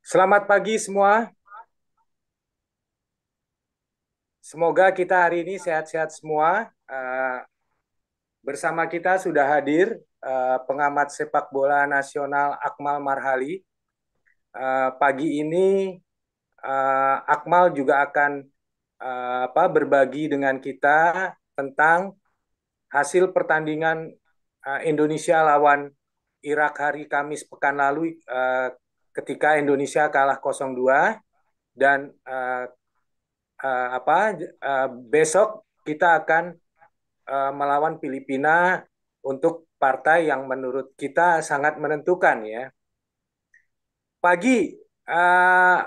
Selamat pagi semua. Semoga kita hari ini sehat-sehat semua. Bersama kita sudah hadir pengamat sepak bola nasional Akmal Marhali. Pagi ini Akmal juga akan berbagi dengan kita tentang hasil pertandingan Indonesia lawan Irak hari Kamis pekan lalu ketika Indonesia kalah 0-2 dan besok kita akan melawan Filipina untuk partai yang menurut kita sangat menentukan ya. Pagi, uh,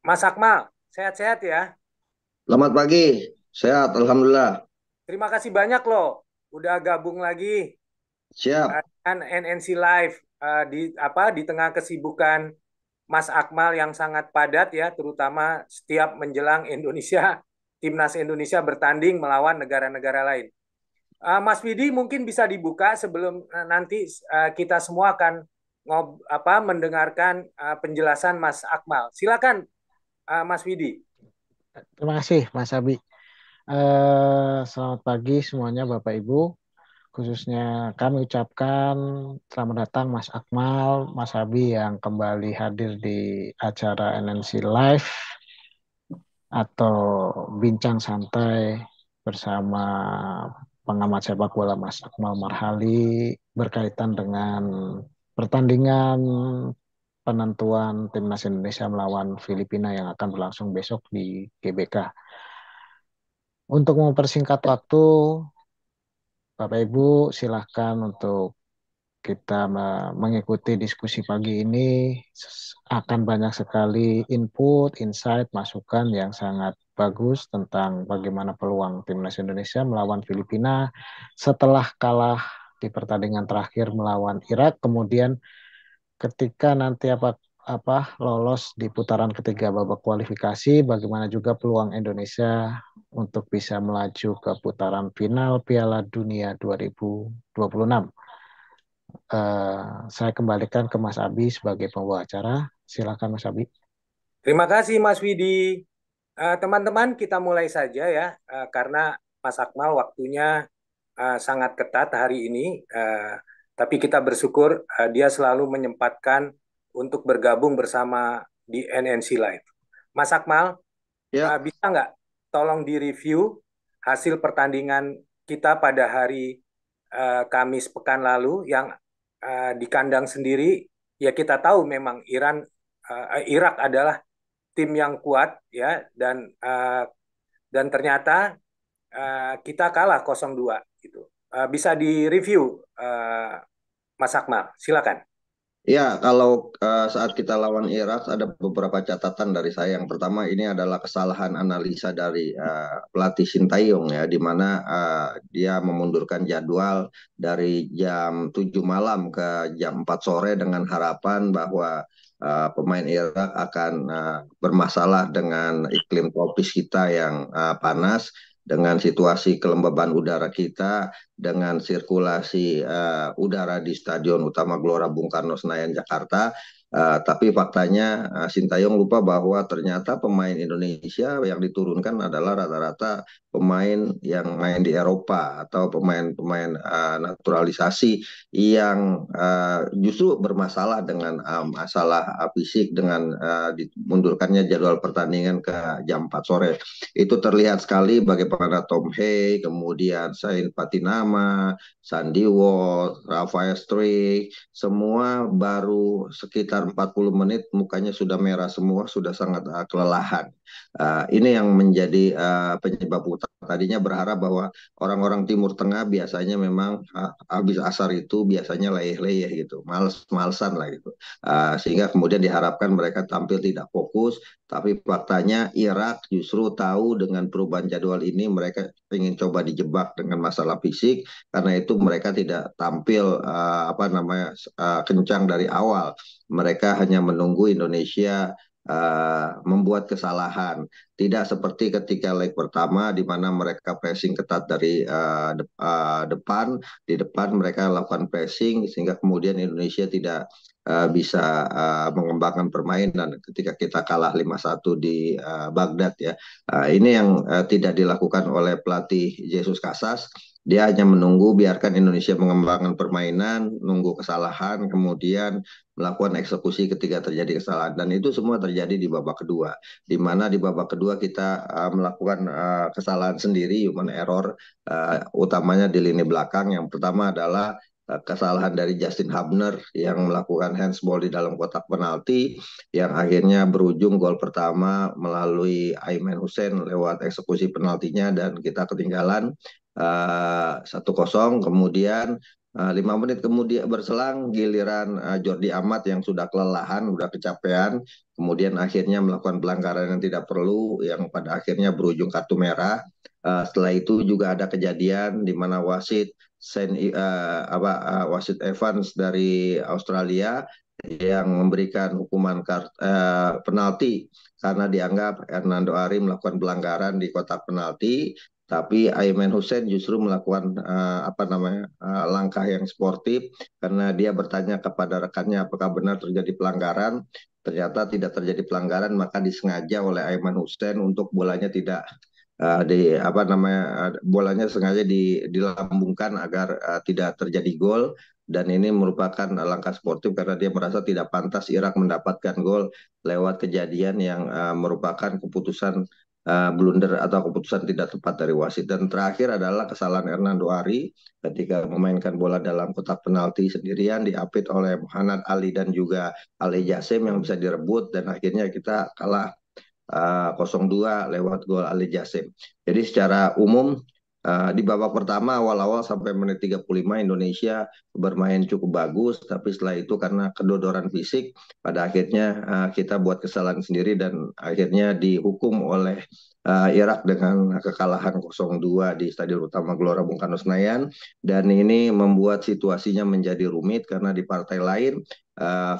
Mas Akmal, sehat-sehat ya. Selamat pagi, sehat, Alhamdulillah. Terima kasih banyak loh, udah gabung lagi Siap. dengan NNC Live di tengah kesibukan Mas Akmal yang sangat padat ya, terutama setiap menjelang Timnas Indonesia bertanding melawan negara-negara lain. Mas Widi mungkin bisa dibuka sebelum nanti kita semua akan mendengarkan penjelasan Mas Akmal. Silakan Mas Widi. Terima kasih, Mas Abi. Selamat pagi semuanya, Bapak Ibu. Khususnya kami ucapkan selamat datang Mas Akmal, Mas Abi yang kembali hadir di acara NNC Live atau Bincang Santai bersama pengamat sepak bola Mas Akmal Marhali berkaitan dengan pertandingan penentuan Timnas Indonesia melawan Filipina yang akan berlangsung besok di GBK. Untuk mempersingkat waktu, Bapak Ibu silahkan untuk kita mengikuti diskusi pagi ini. Akan banyak sekali input, insight, masukan yang sangat bagus tentang bagaimana peluang Timnas Indonesia melawan Filipina setelah kalah di pertandingan terakhir melawan Irak. Kemudian ketika nanti lolos di putaran ketiga babak kualifikasi, bagaimana juga peluang Indonesia untuk bisa melaju ke putaran final Piala Dunia 2026. Saya kembalikan ke Mas Abi sebagai pembawa acara. Silakan Mas Abi. Terima kasih Mas Widi. Teman-teman kita mulai saja ya karena Mas Akmal waktunya sangat ketat hari ini. Tapi kita bersyukur dia selalu menyempatkan untuk bergabung bersama di NNC Live. Mas Akmal, Ya, bisa nggak tolong direview hasil pertandingan kita pada hari Kamis pekan lalu yang di kandang sendiri ya kita tahu memang Irak adalah tim yang kuat ya dan ternyata kita kalah 0-2 gitu. Bisa direview Mas Akmal, silakan. ya, kalau saat kita lawan Irak ada beberapa catatan dari saya. Yang pertama ini adalah kesalahan analisa dari pelatih Sintayong ya, di mana dia memundurkan jadwal dari jam 7 malam ke jam 4 sore dengan harapan bahwa pemain Irak akan bermasalah dengan iklim tropis kita yang panas, dengan situasi kelembaban udara kita, dengan sirkulasi udara di Stadion Utama Gelora Bung Karno Senayan Jakarta. Tapi faktanya Sintayong lupa bahwa ternyata pemain Indonesia yang diturunkan adalah rata-rata pemain yang main di Eropa atau pemain-pemain naturalisasi yang justru bermasalah dengan masalah fisik dengan dimundurkannya jadwal pertandingan ke jam 4 sore. Itu terlihat sekali bagaimana Tom Hay, kemudian Sain Patinama, Sandy Walsh, Rafael Struik, semua baru sekitar 40 menit mukanya sudah merah semua, sudah sangat kelelahan. Ini yang menjadi penyebab utama. Tadinya berharap bahwa orang-orang Timur Tengah biasanya memang habis asar itu biasanya leyeh-leyeh gitu, males-malesan lah gitu. Sehingga kemudian diharapkan mereka tampil tidak fokus, tapi faktanya Irak justru tahu dengan perubahan jadwal ini mereka ingin coba dijebak dengan masalah fisik, karena itu mereka tidak tampil kencang dari awal. Mereka hanya menunggu Indonesia membuat kesalahan. Tidak seperti ketika leg pertama di mana mereka pressing ketat dari depan, di depan mereka lakukan pressing sehingga kemudian Indonesia tidak bisa mengembangkan permainan ketika kita kalah 5-1 di Baghdad ya. Ini yang tidak dilakukan oleh pelatih Jesus Casas. Dia hanya menunggu biarkan Indonesia mengembangkan permainan, nunggu kesalahan, kemudian melakukan eksekusi ketika terjadi kesalahan. Dan itu semua terjadi di babak kedua. Di mana di babak kedua kita melakukan kesalahan sendiri, human error, utamanya di lini belakang. Yang pertama adalah kesalahan dari Justin Hubner yang melakukan handsball di dalam kotak penalti yang akhirnya berujung gol pertama melalui Aiman Hussein lewat eksekusi penaltinya dan kita ketinggalan 1-0. Kemudian 5 menit kemudian berselang giliran Jordi Amat yang sudah kelelahan, sudah kecapean, kemudian akhirnya melakukan pelanggaran yang tidak perlu, yang pada akhirnya berujung kartu merah. Setelah itu juga ada kejadian di mana wasit Evans dari Australia yang memberikan hukuman penalti karena dianggap Hernando Ari melakukan pelanggaran di kotak penalti, tapi Aiman Hussein justru melakukan langkah yang sportif karena dia bertanya kepada rekannya apakah benar terjadi pelanggaran. Ternyata tidak terjadi pelanggaran, maka disengaja oleh Aiman Hussein untuk bolanya tidak bolanya sengaja dilambungkan agar tidak terjadi gol, dan ini merupakan langkah sportif karena dia merasa tidak pantas Irak mendapatkan gol lewat kejadian yang merupakan keputusan blunder atau keputusan tidak tepat dari wasit. Dan terakhir adalah kesalahan Hernando Ari ketika memainkan bola dalam kotak penalti sendirian diapit oleh Muhammad Ali dan juga Ali Jassim yang bisa direbut, dan akhirnya kita kalah 0-2 lewat gol Ali Jassim. Jadi secara umum di babak pertama awal-awal sampai menit 35 Indonesia bermain cukup bagus, tapi setelah itu karena kedodoran fisik pada akhirnya kita buat kesalahan sendiri dan akhirnya dihukum oleh Irak dengan kekalahan 0-2 di Stadion Utama Gelora Bung Karno Senayan. Dan ini membuat situasinya menjadi rumit karena di partai lain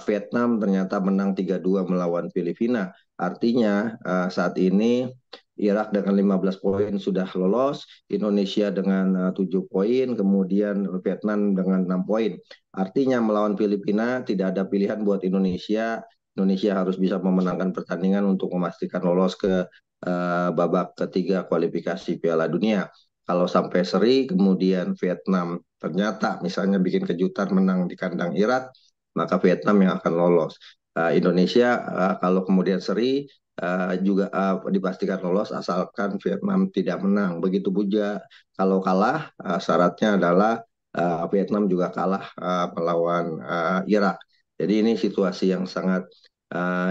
Vietnam ternyata menang 3-2 melawan Filipina. Artinya saat ini Irak dengan 15 poin sudah lolos, Indonesia dengan 7 poin, kemudian Vietnam dengan 6 poin. Artinya melawan Filipina tidak ada pilihan buat Indonesia. Indonesia harus bisa memenangkan pertandingan untuk memastikan lolos ke babak ketiga kualifikasi Piala Dunia. Kalau sampai seri, kemudian Vietnam ternyata misalnya bikin kejutan menang di kandang Irak, maka Vietnam yang akan lolos. Indonesia kalau kemudian seri juga dipastikan lolos asalkan Vietnam tidak menang. Begitu juga kalau kalah, syaratnya adalah Vietnam juga kalah melawan Irak. Jadi ini situasi yang sangat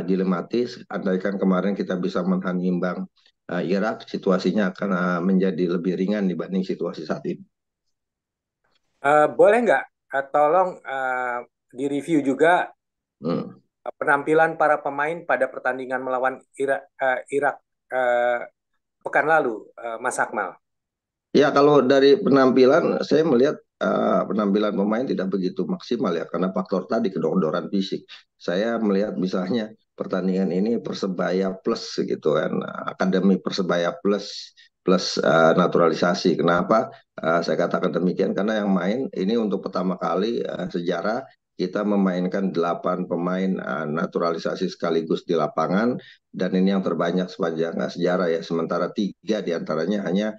dilematis. Andaikan kemarin kita bisa menahan imbang Irak, situasinya akan menjadi lebih ringan dibanding situasi saat ini. Boleh nggak tolong direview juga penampilan para pemain pada pertandingan melawan Irak pekan lalu, Mas Akmal? Ya, kalau dari penampilan saya melihat penampilan pemain tidak begitu maksimal ya karena faktor tadi kedodoran fisik. Saya melihat misalnya pertandingan ini Persebaya plus gitu kan, Akademi Persebaya plus plus naturalisasi. Kenapa saya katakan demikian? Karena yang main ini untuk pertama kali sejarah kita memainkan 8 pemain naturalisasi sekaligus di lapangan, dan ini yang terbanyak sepanjang sejarah ya. Sementara 3 diantaranya hanya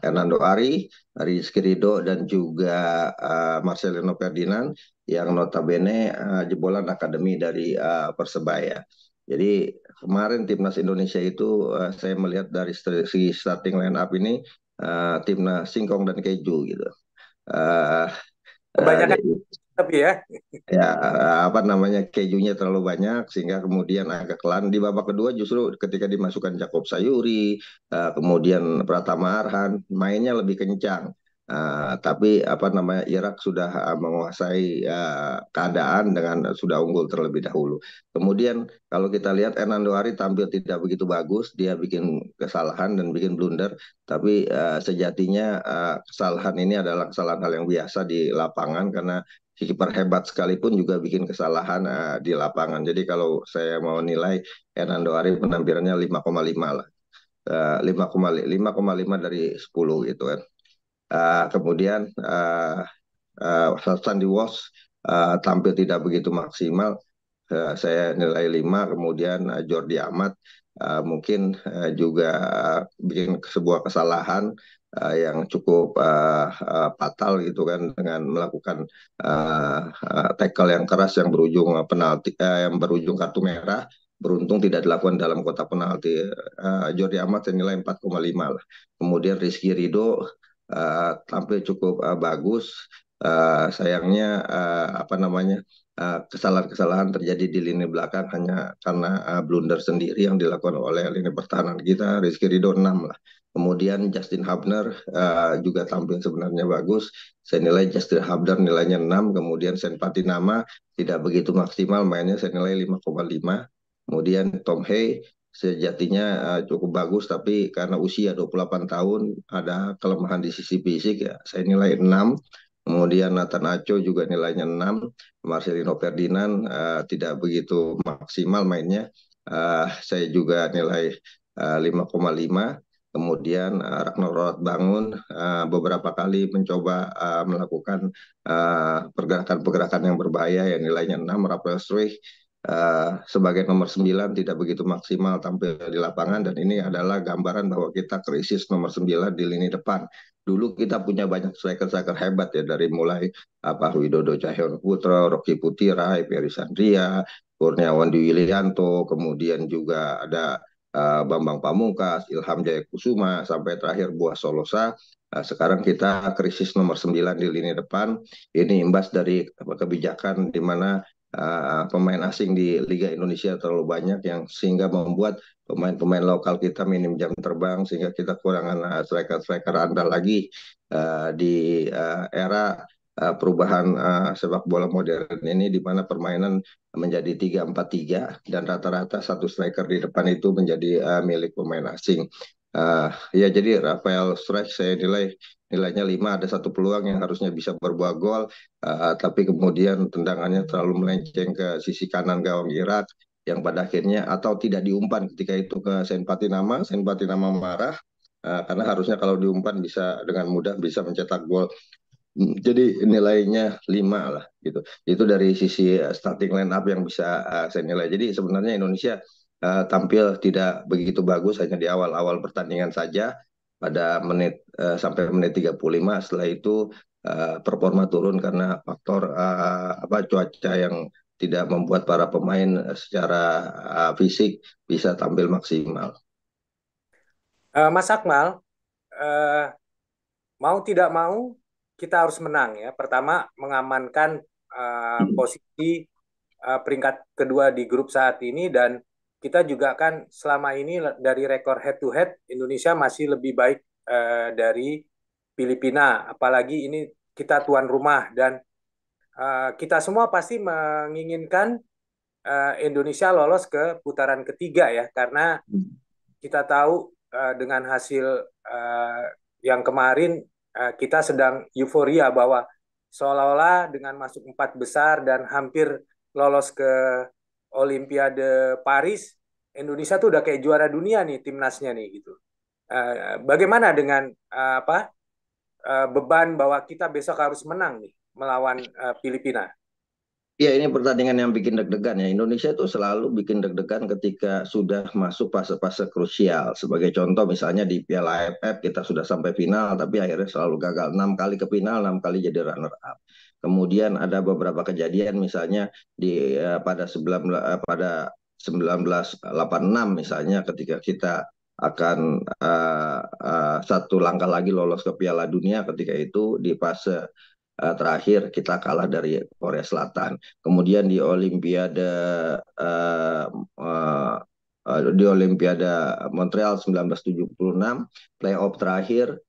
Hernando Ari, Rizky Ridho, dan juga Marcelino Ferdinand yang notabene jebolan akademi dari Persebaya. Jadi kemarin timnas Indonesia itu saya melihat dari segi starting line up ini timnas singkong dan keju gitu. Kebanyakan tapi ya. Ya kejunya terlalu banyak sehingga kemudian agak kelan. Di babak kedua justru ketika dimasukkan Jakob Sayuri, kemudian Pratama Arhan, mainnya lebih kencang. Tapi Irak sudah menguasai keadaan dengan sudah unggul terlebih dahulu. Kemudian kalau kita lihat Hernando Ari tampil tidak begitu bagus, dia bikin kesalahan dan bikin blunder. Tapi sejatinya kesalahan ini adalah kesalahan hal yang biasa di lapangan karena kiper hebat sekalipun juga bikin kesalahan di lapangan. Jadi kalau saya mau nilai Hernando Ari penampilannya 5,5 lah. 5,5 dari 10 gitu kan. Kemudian Sandy Walsh tampil tidak begitu maksimal. Saya nilai 5. Kemudian Jordi Amat mungkin juga bikin sebuah kesalahan yang cukup fatal gitu kan, dengan melakukan tackle yang keras yang berujung penalti, yang berujung kartu merah. Beruntung tidak dilakukan dalam kotak penalti. Jordi Amat saya nilai 4,5 lah. Kemudian Rizky Ridho tampil cukup bagus. Sayangnya apa namanya, kesalahan-kesalahan terjadi di lini belakang hanya karena blunder sendiri yang dilakukan oleh lini pertahanan kita. Rizky Ridho 6 lah. Kemudian Justin Hubner juga tampil sebenarnya bagus. Saya nilai Justin Hubner nilainya 6. Kemudian Sen Patinama tidak begitu maksimal mainnya, saya nilai 5,5. Kemudian Tom Hay sejatinya cukup bagus, tapi karena usia 28 tahun ada kelemahan di sisi fisik ya, saya nilai 6. Kemudian Nathan Acho juga nilainya 6. Marcelino Ferdinand tidak begitu maksimal mainnya. Saya juga nilai 5,5. Kemudian Ragnar Bangun beberapa kali mencoba melakukan pergerakan-pergerakan yang berbahaya yang nilainya 6. Rafael Struijk sebagai nomor 9 tidak begitu maksimal tampil di lapangan, dan ini adalah gambaran bahwa kita krisis nomor 9 di lini depan. Dulu kita punya banyak striker-striker hebat ya, dari mulai Widodo Cahyono Putra, Rocky Putira, Ferry Sandria, Kurniawan Dwi Wilianto, kemudian juga ada Bambang Pamungkas, Ilham Jaya Kusuma, sampai terakhir Buas Solosa. Sekarang kita krisis nomor 9 di lini depan. Ini imbas dari kebijakan di mana pemain asing di Liga Indonesia terlalu banyak, yang sehingga membuat pemain-pemain lokal kita minim jam terbang, sehingga kita kekurangan striker-striker andal lagi di era perubahan sepak bola modern ini, di mana permainan menjadi 3-4-3 dan rata-rata satu striker di depan itu menjadi milik pemain asing. Ya, jadi Rafael Struijk saya nilainya 5. Ada satu peluang yang harusnya bisa berbuah gol, tapi kemudian tendangannya terlalu melenceng ke sisi kanan gawang Irak, yang pada akhirnya atau tidak diumpan ketika itu ke Sen Patinama. Sen Patinama marah karena harusnya kalau diumpan bisa dengan mudah bisa mencetak gol. Jadi nilainya 5 lah gitu. Itu dari sisi starting line up yang bisa saya nilai. Jadi sebenarnya Indonesia tampil tidak begitu bagus hanya di awal-awal pertandingan saja, pada menit sampai menit 35. Setelah itu performa turun karena faktor cuaca yang tidak membuat para pemain secara fisik bisa tampil maksimal. Mas Akmal, uh, mau tidak mau kita harus menang ya. Pertama, mengamankan posisi peringkat kedua di grup saat ini, dan kita juga kan selama ini dari rekor head to head Indonesia masih lebih baik dari Filipina. Apalagi ini kita tuan rumah, dan kita semua pasti menginginkan Indonesia lolos ke putaran ketiga ya, karena kita tahu dengan hasil yang kemarin kita sedang euforia bahwa seolah-olah dengan masuk 4 besar dan hampir lolos ke Olimpiade Paris, Indonesia tuh udah kayak juara dunia nih timnasnya nih gitu. Bagaimana dengan beban bahwa kita besok harus menang nih melawan Filipina? Ya, ini pertandingan yang bikin deg-degan ya. Indonesia itu selalu bikin deg-degan ketika sudah masuk fase-fase krusial. Sebagai contoh misalnya di Piala AFF kita sudah sampai final, tapi akhirnya selalu gagal. 6 kali ke final, 6 kali jadi runner up. Kemudian ada beberapa kejadian misalnya pada 1986 misalnya, ketika kita akan satu langkah lagi lolos ke Piala Dunia, ketika itu di fase terakhir kita kalah dari Korea Selatan. Kemudian uh, uh, di Olimpiade Montreal 1976 playoff terakhir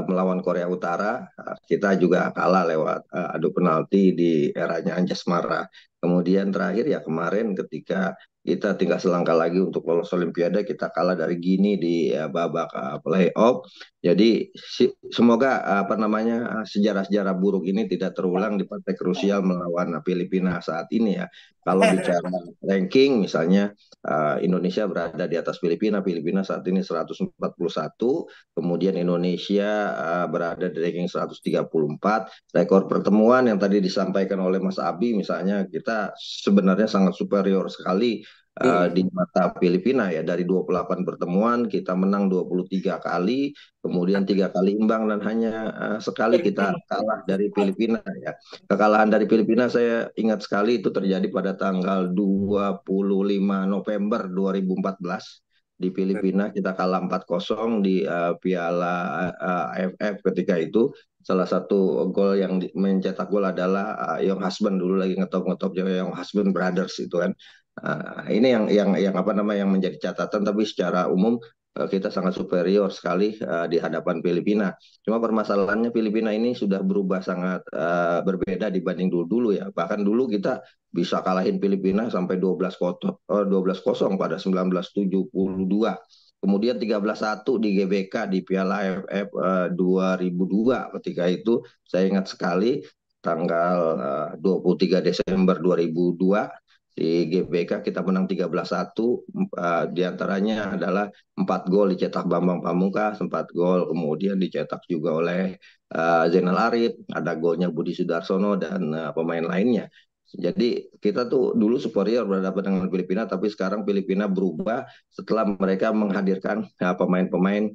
melawan Korea Utara, kita juga kalah lewat adu penalti di eranya Anjasmara. Kemudian terakhir ya kemarin ketika kita tinggal selangkah lagi untuk lolos Olimpiade. Kita kalah dari Gini di babak playoff. Jadi semoga apa namanya sejarah-sejarah buruk ini tidak terulang di partai krusial melawan Filipina saat ini ya. Kalau bicara ranking misalnya Indonesia berada di atas Filipina. Filipina saat ini 141, kemudian Indonesia berada di ranking 134. Rekor pertemuan yang tadi disampaikan oleh Mas Abi misalnya kita sebenarnya sangat superior sekali di mata Filipina ya. Dari 28 pertemuan kita menang 23 kali, kemudian 3 kali imbang dan hanya sekali kita kalah dari Filipina ya. Kekalahan dari Filipina saya ingat sekali itu terjadi pada tanggal 25 November 2014 di Filipina. Kita kalah 4-0 di Piala AFF ketika itu. Salah satu gol yang mencetak gol adalah Young Husband, dulu lagi ngetop-ngetop Young Husband Brothers itu kan. Ini yang apa namanya yang menjadi catatan, tapi secara umum kita sangat superior sekali di hadapan Filipina. Cuma permasalahannya Filipina ini sudah berubah sangat berbeda dibanding dulu-dulu ya. Bahkan dulu kita bisa kalahin Filipina sampai 12-0 pada 1972. Kemudian 13-1 di GBK di Piala AFF 2002. Ketika itu saya ingat sekali tanggal 23 Desember 2002 di GBK kita menang 13-1, di antaranya adalah 4 gol dicetak Bambang Pamungkas, 4 gol kemudian dicetak juga oleh Zainal Arif, ada golnya Budi Sudarsono dan pemain lainnya. Jadi kita tuh dulu superior berhadapan dengan Filipina, tapi sekarang Filipina berubah setelah mereka menghadirkan pemain-pemain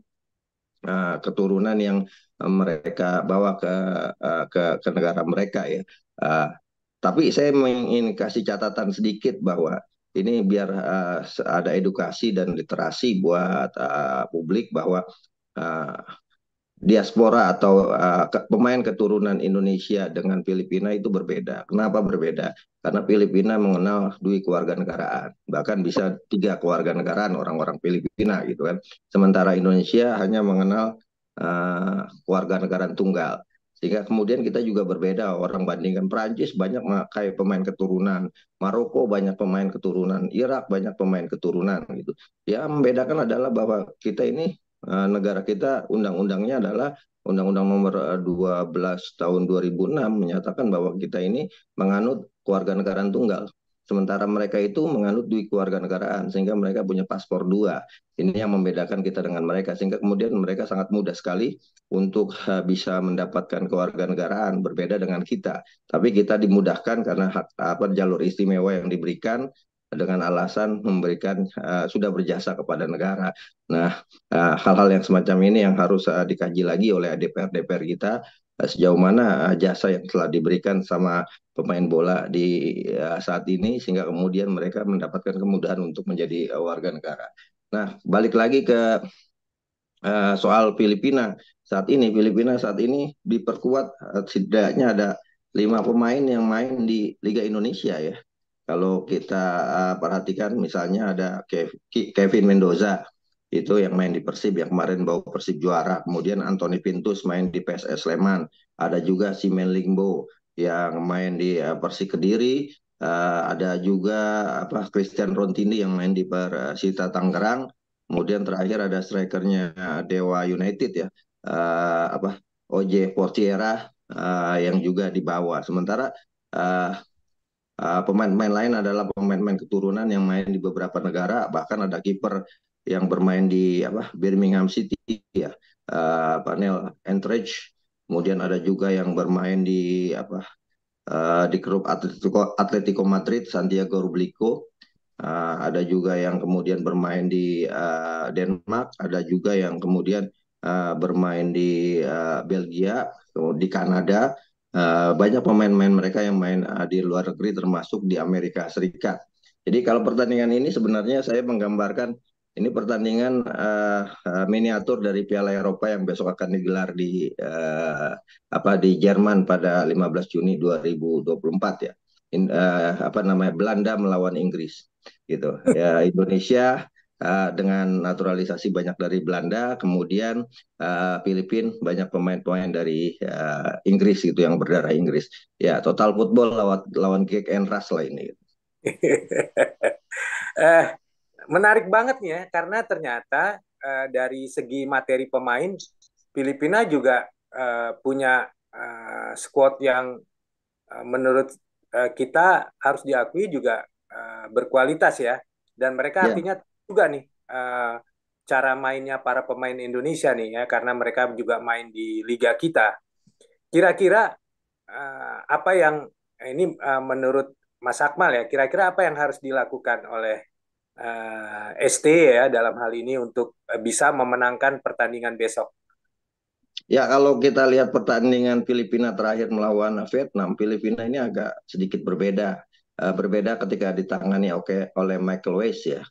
keturunan yang mereka bawa ke negara mereka ya. Tapi saya ingin kasih catatan sedikit bahwa ini biar ada edukasi dan literasi buat publik bahwa uh, diaspora atau pemain keturunan Indonesia dengan Filipina itu berbeda. Kenapa berbeda? Karena Filipina mengenal dua keluarga negaraan, bahkan bisa 3 keluarga negaraan orang-orang Filipina gitu kan. Sementara Indonesia hanya mengenal keluarga negaraan tunggal. Sehingga kemudian kita juga berbeda. Orang bandingkan Prancis banyak kayak pemain keturunan, Maroko banyak pemain keturunan, Irak banyak pemain keturunan gitu. Ya membedakan adalah bahwa kita ini negara kita undang-undangnya adalah Undang-Undang Nomor 12 Tahun 2006 menyatakan bahwa kita ini menganut kewarganegaraan tunggal. Sementara mereka itu menganut dui kewarganegaraan sehingga mereka punya paspor 2. Ini yang membedakan kita dengan mereka sehingga kemudian mereka sangat mudah sekali untuk bisa mendapatkan kewarganegaraan berbeda dengan kita. Tapi kita dimudahkan karena jalur istimewa yang diberikan dengan alasan memberikan sudah berjasa kepada negara. Nah, hal-hal yang semacam ini yang harus dikaji lagi oleh DPR kita sejauh mana jasa yang telah diberikan sama pemain bola di saat ini sehingga kemudian mereka mendapatkan kemudahan untuk menjadi warga negara. Nah, balik lagi ke soal Filipina. Filipina saat ini diperkuat setidaknya ada 5 pemain yang main di Liga Indonesia ya. Kalau kita perhatikan misalnya ada Kevin Mendoza itu yang main di Persib yang kemarin bawa Persib juara. Kemudian Anthony Pintus main di PSS Sleman. Ada juga si Lingbo yang main di Persik Kediri. Ada juga Christian Rontini yang main di Persita Tangerang. Kemudian terakhir ada strikernya Dewa United ya, Oje Portiera yang juga dibawa. Sementara pemain-pemain lain adalah pemain-pemain keturunan yang main di beberapa negara, bahkan ada kiper yang bermain di Birmingham City ya, Neil Entridge. Kemudian ada juga yang bermain di klub Atletico Madrid, Santiago Rublico. Ada juga yang kemudian bermain di Denmark, ada juga yang kemudian bermain di Belgia, di Kanada. Banyak pemain-pemain mereka yang main di luar negeri termasuk di Amerika Serikat. Jadi kalau pertandingan ini sebenarnya saya menggambarkan ini pertandingan miniatur dari Piala Eropa yang besok akan digelar di Jerman pada 15 Juni 2024 ya. Belanda melawan Inggris gitu ya. Indonesia dengan naturalisasi banyak dari Belanda, kemudian Filipina banyak pemain-pemain dari Inggris gitu yang berdarah Inggris ya. Total football lawan kick and rush lah ini. Eh, Menarik banget nih ya, karena ternyata dari segi materi pemain, Filipina juga punya squad yang menurut kita harus diakui juga berkualitas ya. Dan mereka Ya, artinya juga nih cara mainnya para pemain Indonesia nih ya, karena mereka juga main di liga kita. Kira-kira apa yang ini menurut Mas Akmal ya, kira-kira apa yang harus dilakukan oleh ST ya dalam hal ini untuk bisa memenangkan pertandingan besok? ya kalau kita lihat pertandingan Filipina terakhir melawan Vietnam, Filipina ini agak sedikit berbeda. Berbeda ketika ditangani oleh Michael Weiss ya.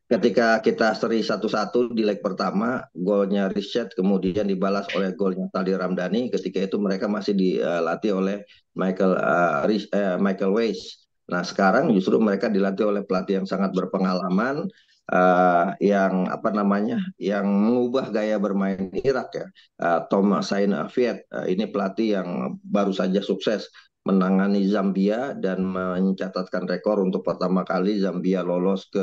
Ketika kita seri 1-1 di leg pertama, golnya Richard kemudian dibalas oleh golnya Tali Ramdhani. Ketika itu mereka masih dilatih oleh Michael Weiss. Nah, sekarang justru mereka dilatih oleh pelatih yang sangat berpengalaman, yang apa namanya, yang mengubah gaya bermain Irak ya. Tom Sain Afiat, ini pelatih yang baru saja sukses menangani Zambia dan mencatatkan rekor untuk pertama kali Zambia lolos ke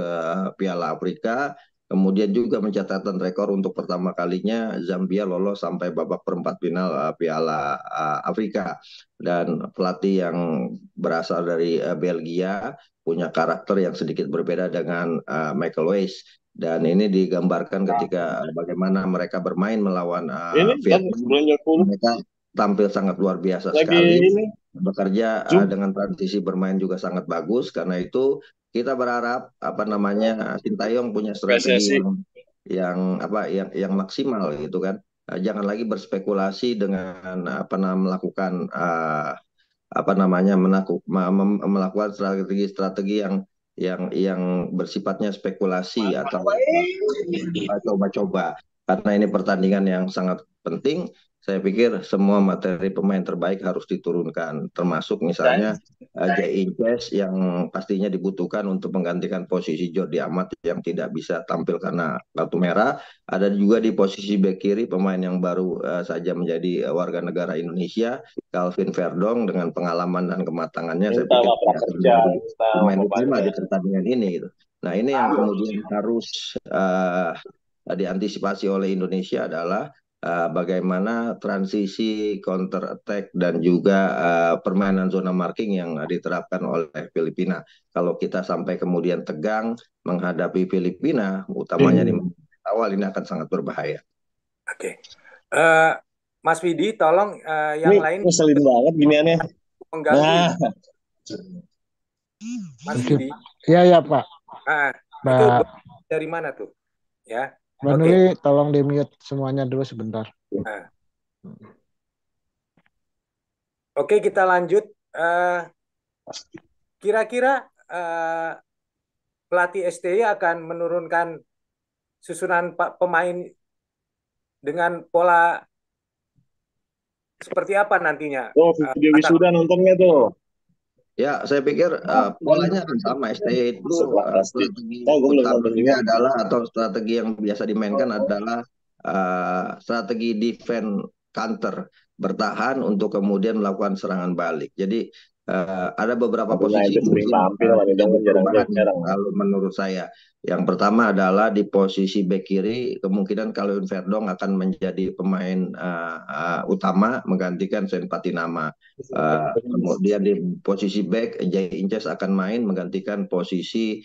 Piala Afrika. Kemudian juga mencatatkan rekor untuk pertama kalinya Zambia lolos sampai babak perempat final Piala Afrika. Dan pelatih yang berasal dari Belgia punya karakter yang sedikit berbeda dengan Michael Weiss. Dan ini digambarkan ketika bagaimana mereka bermain melawan Ini kan Vietnam. belanja puluh Mereka tampil sangat luar biasa lagi sekali, ini bekerja Zoom dengan transisi bermain juga sangat bagus. Karena itu kita berharap apa namanya Sintayong punya strategi PSSI. yang maksimal gitu kan. Jangan lagi berspekulasi dengan melakukan melakukan strategi-strategi yang bersifatnya spekulasi atau coba-coba. Karena ini pertandingan yang sangat penting, saya pikir semua materi pemain terbaik harus diturunkan, termasuk misalnya Jay Inces yang pastinya dibutuhkan untuk menggantikan posisi Jordi Amat yang tidak bisa tampil karena kartu merah. Ada juga di posisi bek kiri pemain yang baru saja menjadi warga negara Indonesia, Calvin Verdong, dengan pengalaman dan kematangannya, saya minta pikir sama dia akan prakerja, menjadi minta sama pemain utama pembantu. di pertandingan ini gitu. Nah, ini yang kemudian harus diantisipasi oleh Indonesia adalah bagaimana transisi counter attack dan juga permainan zona marking yang diterapkan oleh Filipina. Kalau kita sampai kemudian tegang menghadapi Filipina, utamanya di awal, ini akan sangat berbahaya. Oke. Eh, Mas Widi, tolong Ini yang lain ngeselin banget giniannya. mengganggu Nah, ini. Mas Oke. Widi. Iya, ya, Pak. Itu Mbak dari mana tuh? Ya. Mbak Oke. Nuri, tolong di-mute semuanya dulu sebentar. Nah, oke, kita lanjut. Kira-kira pelatih STY akan menurunkan susunan pemain dengan pola seperti apa nantinya? tuh video wisuda nontonnya tuh. Ya, saya pikir polanya akan sama. STY itu Pasti. strategi Oh, gue belum nonton juga. utamanya adalah, atau strategi yang biasa dimainkan adalah strategi defense counter, bertahan untuk kemudian melakukan serangan balik. Jadi ada beberapa Tapi nah posisi itu sering mungkin tampil, Mani terjadi Dong perubahan jarang-jarang. kalau menurut saya. Yang pertama adalah di posisi bek kiri, kemungkinan Calvin Verdong akan menjadi pemain utama menggantikan Sen Patinama. Kemudian di posisi back, Jay Inces akan main menggantikan posisi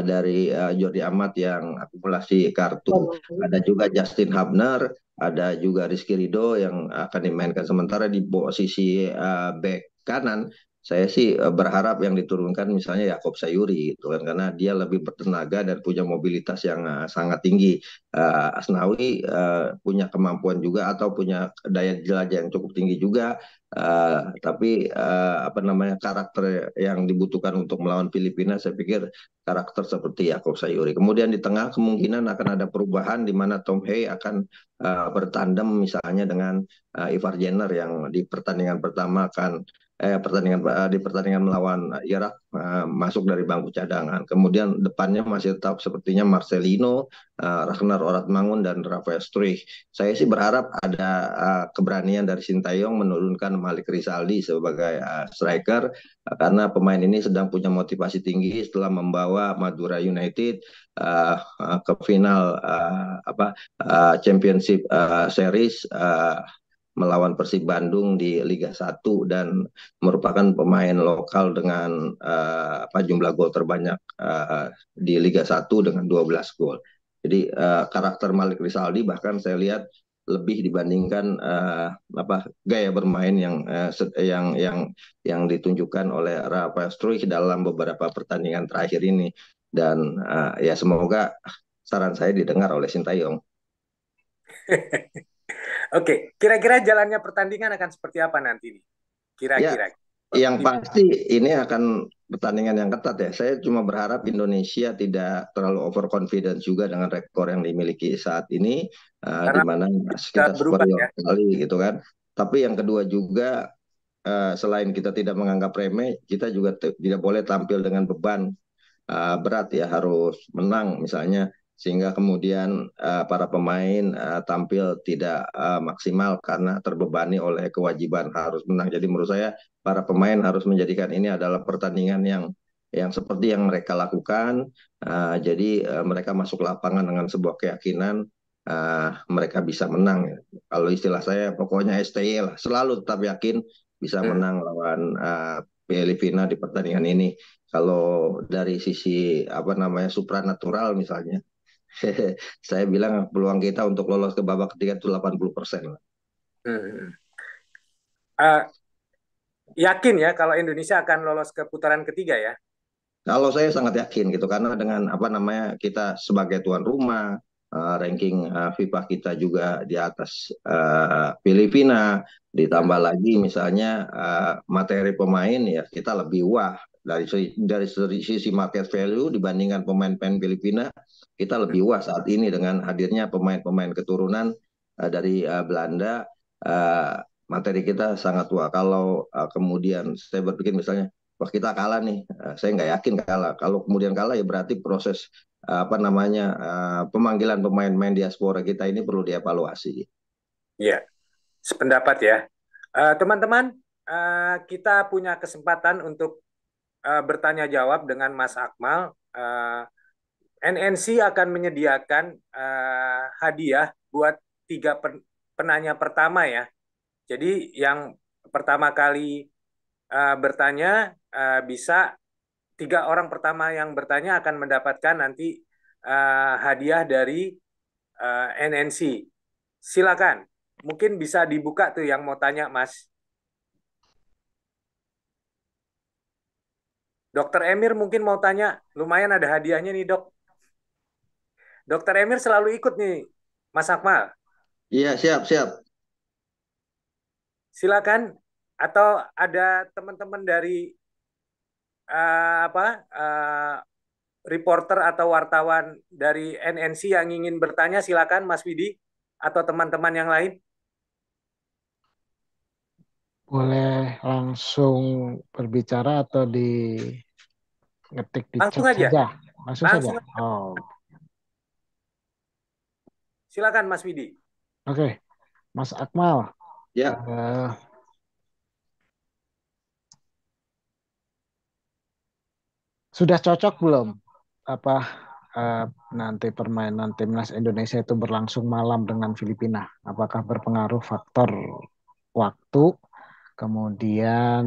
dari Jordi Amat yang akumulasi kartu. Ada juga Justin Hubner, ada juga Rizky Ridho yang akan dimainkan. Sementara di posisi back kanan, saya sih berharap yang diturunkan misalnya Yakob Sayuri gitu kan, karena dia lebih bertenaga dan punya mobilitas yang sangat tinggi. Asnawi punya kemampuan juga atau punya daya jelajah yang cukup tinggi juga. Tapi apa namanya, karakter yang dibutuhkan untuk melawan Filipina, saya pikir karakter seperti Yakob Sayuri. Kemudian di tengah kemungkinan akan ada perubahan di mana Tom Hey akan bertandem misalnya dengan Ivar Jenner yang di pertandingan pertama akan di pertandingan melawan Irak masuk dari bangku cadangan. Kemudian depannya masih tetap sepertinya Marcelino, Ragnar Oratmangun dan Rafael Struijk. Saya sih berharap ada keberanian dari Sintayong menurunkan Malik Rizaldi sebagai striker karena pemain ini sedang punya motivasi tinggi setelah membawa Madura United ke final Championship Series melawan Persib Bandung di Liga 1 dan merupakan pemain lokal dengan jumlah gol terbanyak di Liga 1 dengan 12 gol. Jadi karakter Malik Rizaldi bahkan saya lihat lebih dibandingkan gaya bermain yang ditunjukkan oleh Rafael Struijk dalam beberapa pertandingan terakhir ini. Dan ya semoga saran saya didengar oleh Sintayong. Oke, kira-kira jalannya pertandingan akan seperti apa nanti nih? Kira-kira. Ya, yang pasti ini akan pertandingan yang ketat ya. Saya cuma berharap Indonesia tidak terlalu overconfident juga dengan rekor yang dimiliki saat ini, di mana kita superior sekali gitu kan. Tapi yang kedua juga, selain kita tidak menganggap remeh, kita juga tidak boleh tampil dengan beban berat ya, harus menang misalnya, sehingga kemudian para pemain tampil tidak maksimal karena terbebani oleh kewajiban harus menang. Jadi menurut saya para pemain harus menjadikan ini adalah pertandingan yang seperti yang mereka lakukan. Jadi mereka masuk lapangan dengan sebuah keyakinan mereka bisa menang. Kalau istilah saya pokoknya STY lah, selalu tetap yakin bisa menang lawan Filipina di pertandingan ini. Kalau dari sisi supranatural misalnya, saya bilang peluang kita untuk lolos ke babak ketiga itu 80%. Yakin ya kalau Indonesia akan lolos ke putaran ketiga ya? Kalau saya sangat yakin gitu, karena dengan kita sebagai tuan rumah, ranking FIFA kita juga di atas Filipina, ditambah lagi misalnya materi pemain ya kita lebih wah dari sisi market value dibandingkan pemain-pemain Filipina, kita lebih wah saat ini dengan hadirnya pemain-pemain keturunan dari Belanda. Materi kita sangat wah. Kalau kemudian saya berpikir misalnya, wah kita kalah nih, saya nggak yakin kalah. Kalau kemudian kalah ya berarti proses pemanggilan pemain-pemain diaspora kita ini perlu dievaluasi. Iya, sependapat ya. Teman-teman, kita punya kesempatan untuk bertanya jawab dengan Mas Akmal. NNC akan menyediakan hadiah buat 3 penanya pertama ya. Jadi yang pertama kali bertanya bisa 3 orang pertama yang bertanya akan mendapatkan nanti hadiah dari NNC. Silakan, mungkin bisa dibuka tuh yang mau tanya, Mas. Dokter Emir mungkin mau tanya, lumayan ada hadiahnya nih, Dok. Dokter Emir selalu ikut nih, Mas Akmal. Iya, siap. Silakan, atau ada teman-teman dari reporter atau wartawan dari NNC yang ingin bertanya, silakan Mas Widi atau teman-teman yang lain. Boleh langsung berbicara atau ngetik di langsung chat aja. saja? Langsung saja. Aja. Oh. Silakan Mas Widi. Oke, Mas Akmal. Ya. Sudah cocok belum nanti permainan timnas Indonesia itu berlangsung malam dengan Filipina? Apakah berpengaruh faktor waktu? Kemudian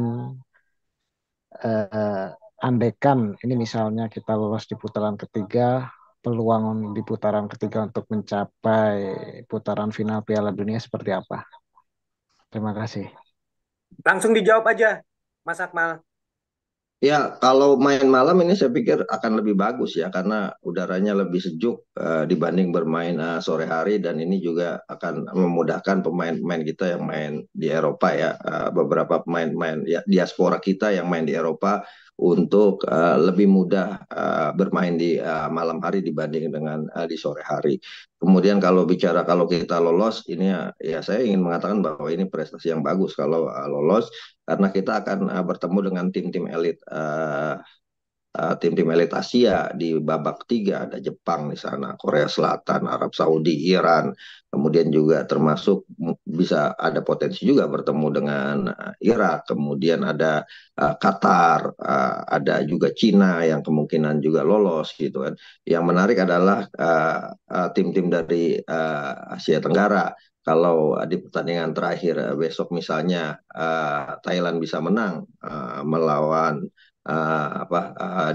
andekan ini misalnya kita lolos di putaran ketiga, peluang di putaran ketiga untuk mencapai putaran final Piala Dunia seperti apa? Terima kasih. Langsung dijawab aja, Mas Akmal. Ya, kalau main malam ini saya pikir akan lebih bagus ya, karena udaranya lebih sejuk dibanding bermain sore hari, dan ini juga akan memudahkan pemain-pemain kita yang main di Eropa ya, beberapa pemain-pemain ya, diaspora kita yang main di Eropa untuk lebih mudah bermain di malam hari dibanding dengan di sore hari. Kemudian kalau kita lolos, ini ya saya ingin mengatakan bahwa ini prestasi yang bagus kalau lolos, karena kita akan bertemu dengan tim-tim elit tim-tim elit Asia di babak ketiga. Ada Jepang di sana, Korea Selatan, Arab Saudi, Iran, kemudian juga termasuk bisa ada potensi juga bertemu dengan Irak, kemudian ada Qatar, ada juga Cina yang kemungkinan juga lolos gitu kan. Yang menarik adalah tim-tim dari Asia Tenggara. Kalau di pertandingan terakhir besok misalnya Thailand bisa menang melawan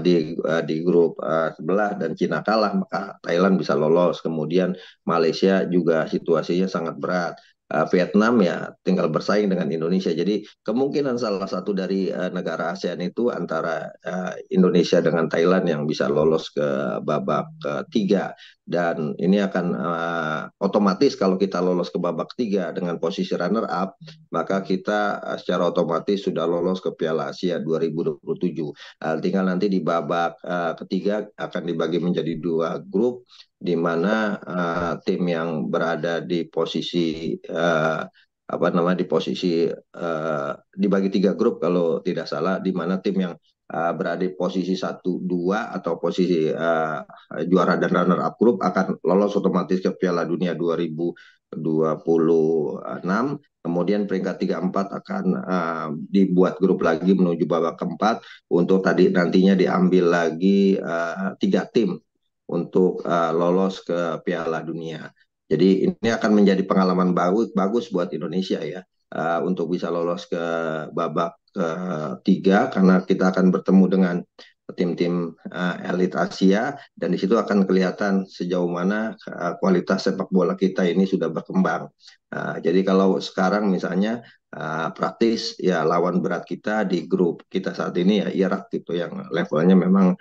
di grup sebelah dan Cina kalah, maka Thailand bisa lolos. Kemudian Malaysia juga situasinya sangat berat. Vietnam ya tinggal bersaing dengan Indonesia. Jadi kemungkinan salah satu dari negara ASEAN itu antara Indonesia dengan Thailand yang bisa lolos ke babak ketiga. Dan ini akan otomatis kalau kita lolos ke babak ketiga dengan posisi runner up, maka kita secara otomatis sudah lolos ke Piala Asia 2027. Tinggal nanti di babak ketiga akan dibagi menjadi dua grup, di mana tim yang berada di posisi dibagi tiga grup kalau tidak salah, di mana tim yang berada di posisi 1, 2 atau posisi juara dan runner up grup akan lolos otomatis ke Piala Dunia 2026. Kemudian peringkat 3, 4 akan dibuat grup lagi menuju babak keempat, untuk tadi nantinya diambil lagi 3 tim untuk lolos ke Piala Dunia. Jadi ini akan menjadi pengalaman bagus buat Indonesia ya, untuk bisa lolos ke babak ketiga, karena kita akan bertemu dengan tim-tim elit Asia, dan di situ akan kelihatan sejauh mana kualitas sepak bola kita ini sudah berkembang. Jadi kalau sekarang misalnya praktis ya, lawan berat kita di grup kita saat ini ya Irak gitu, yang levelnya memang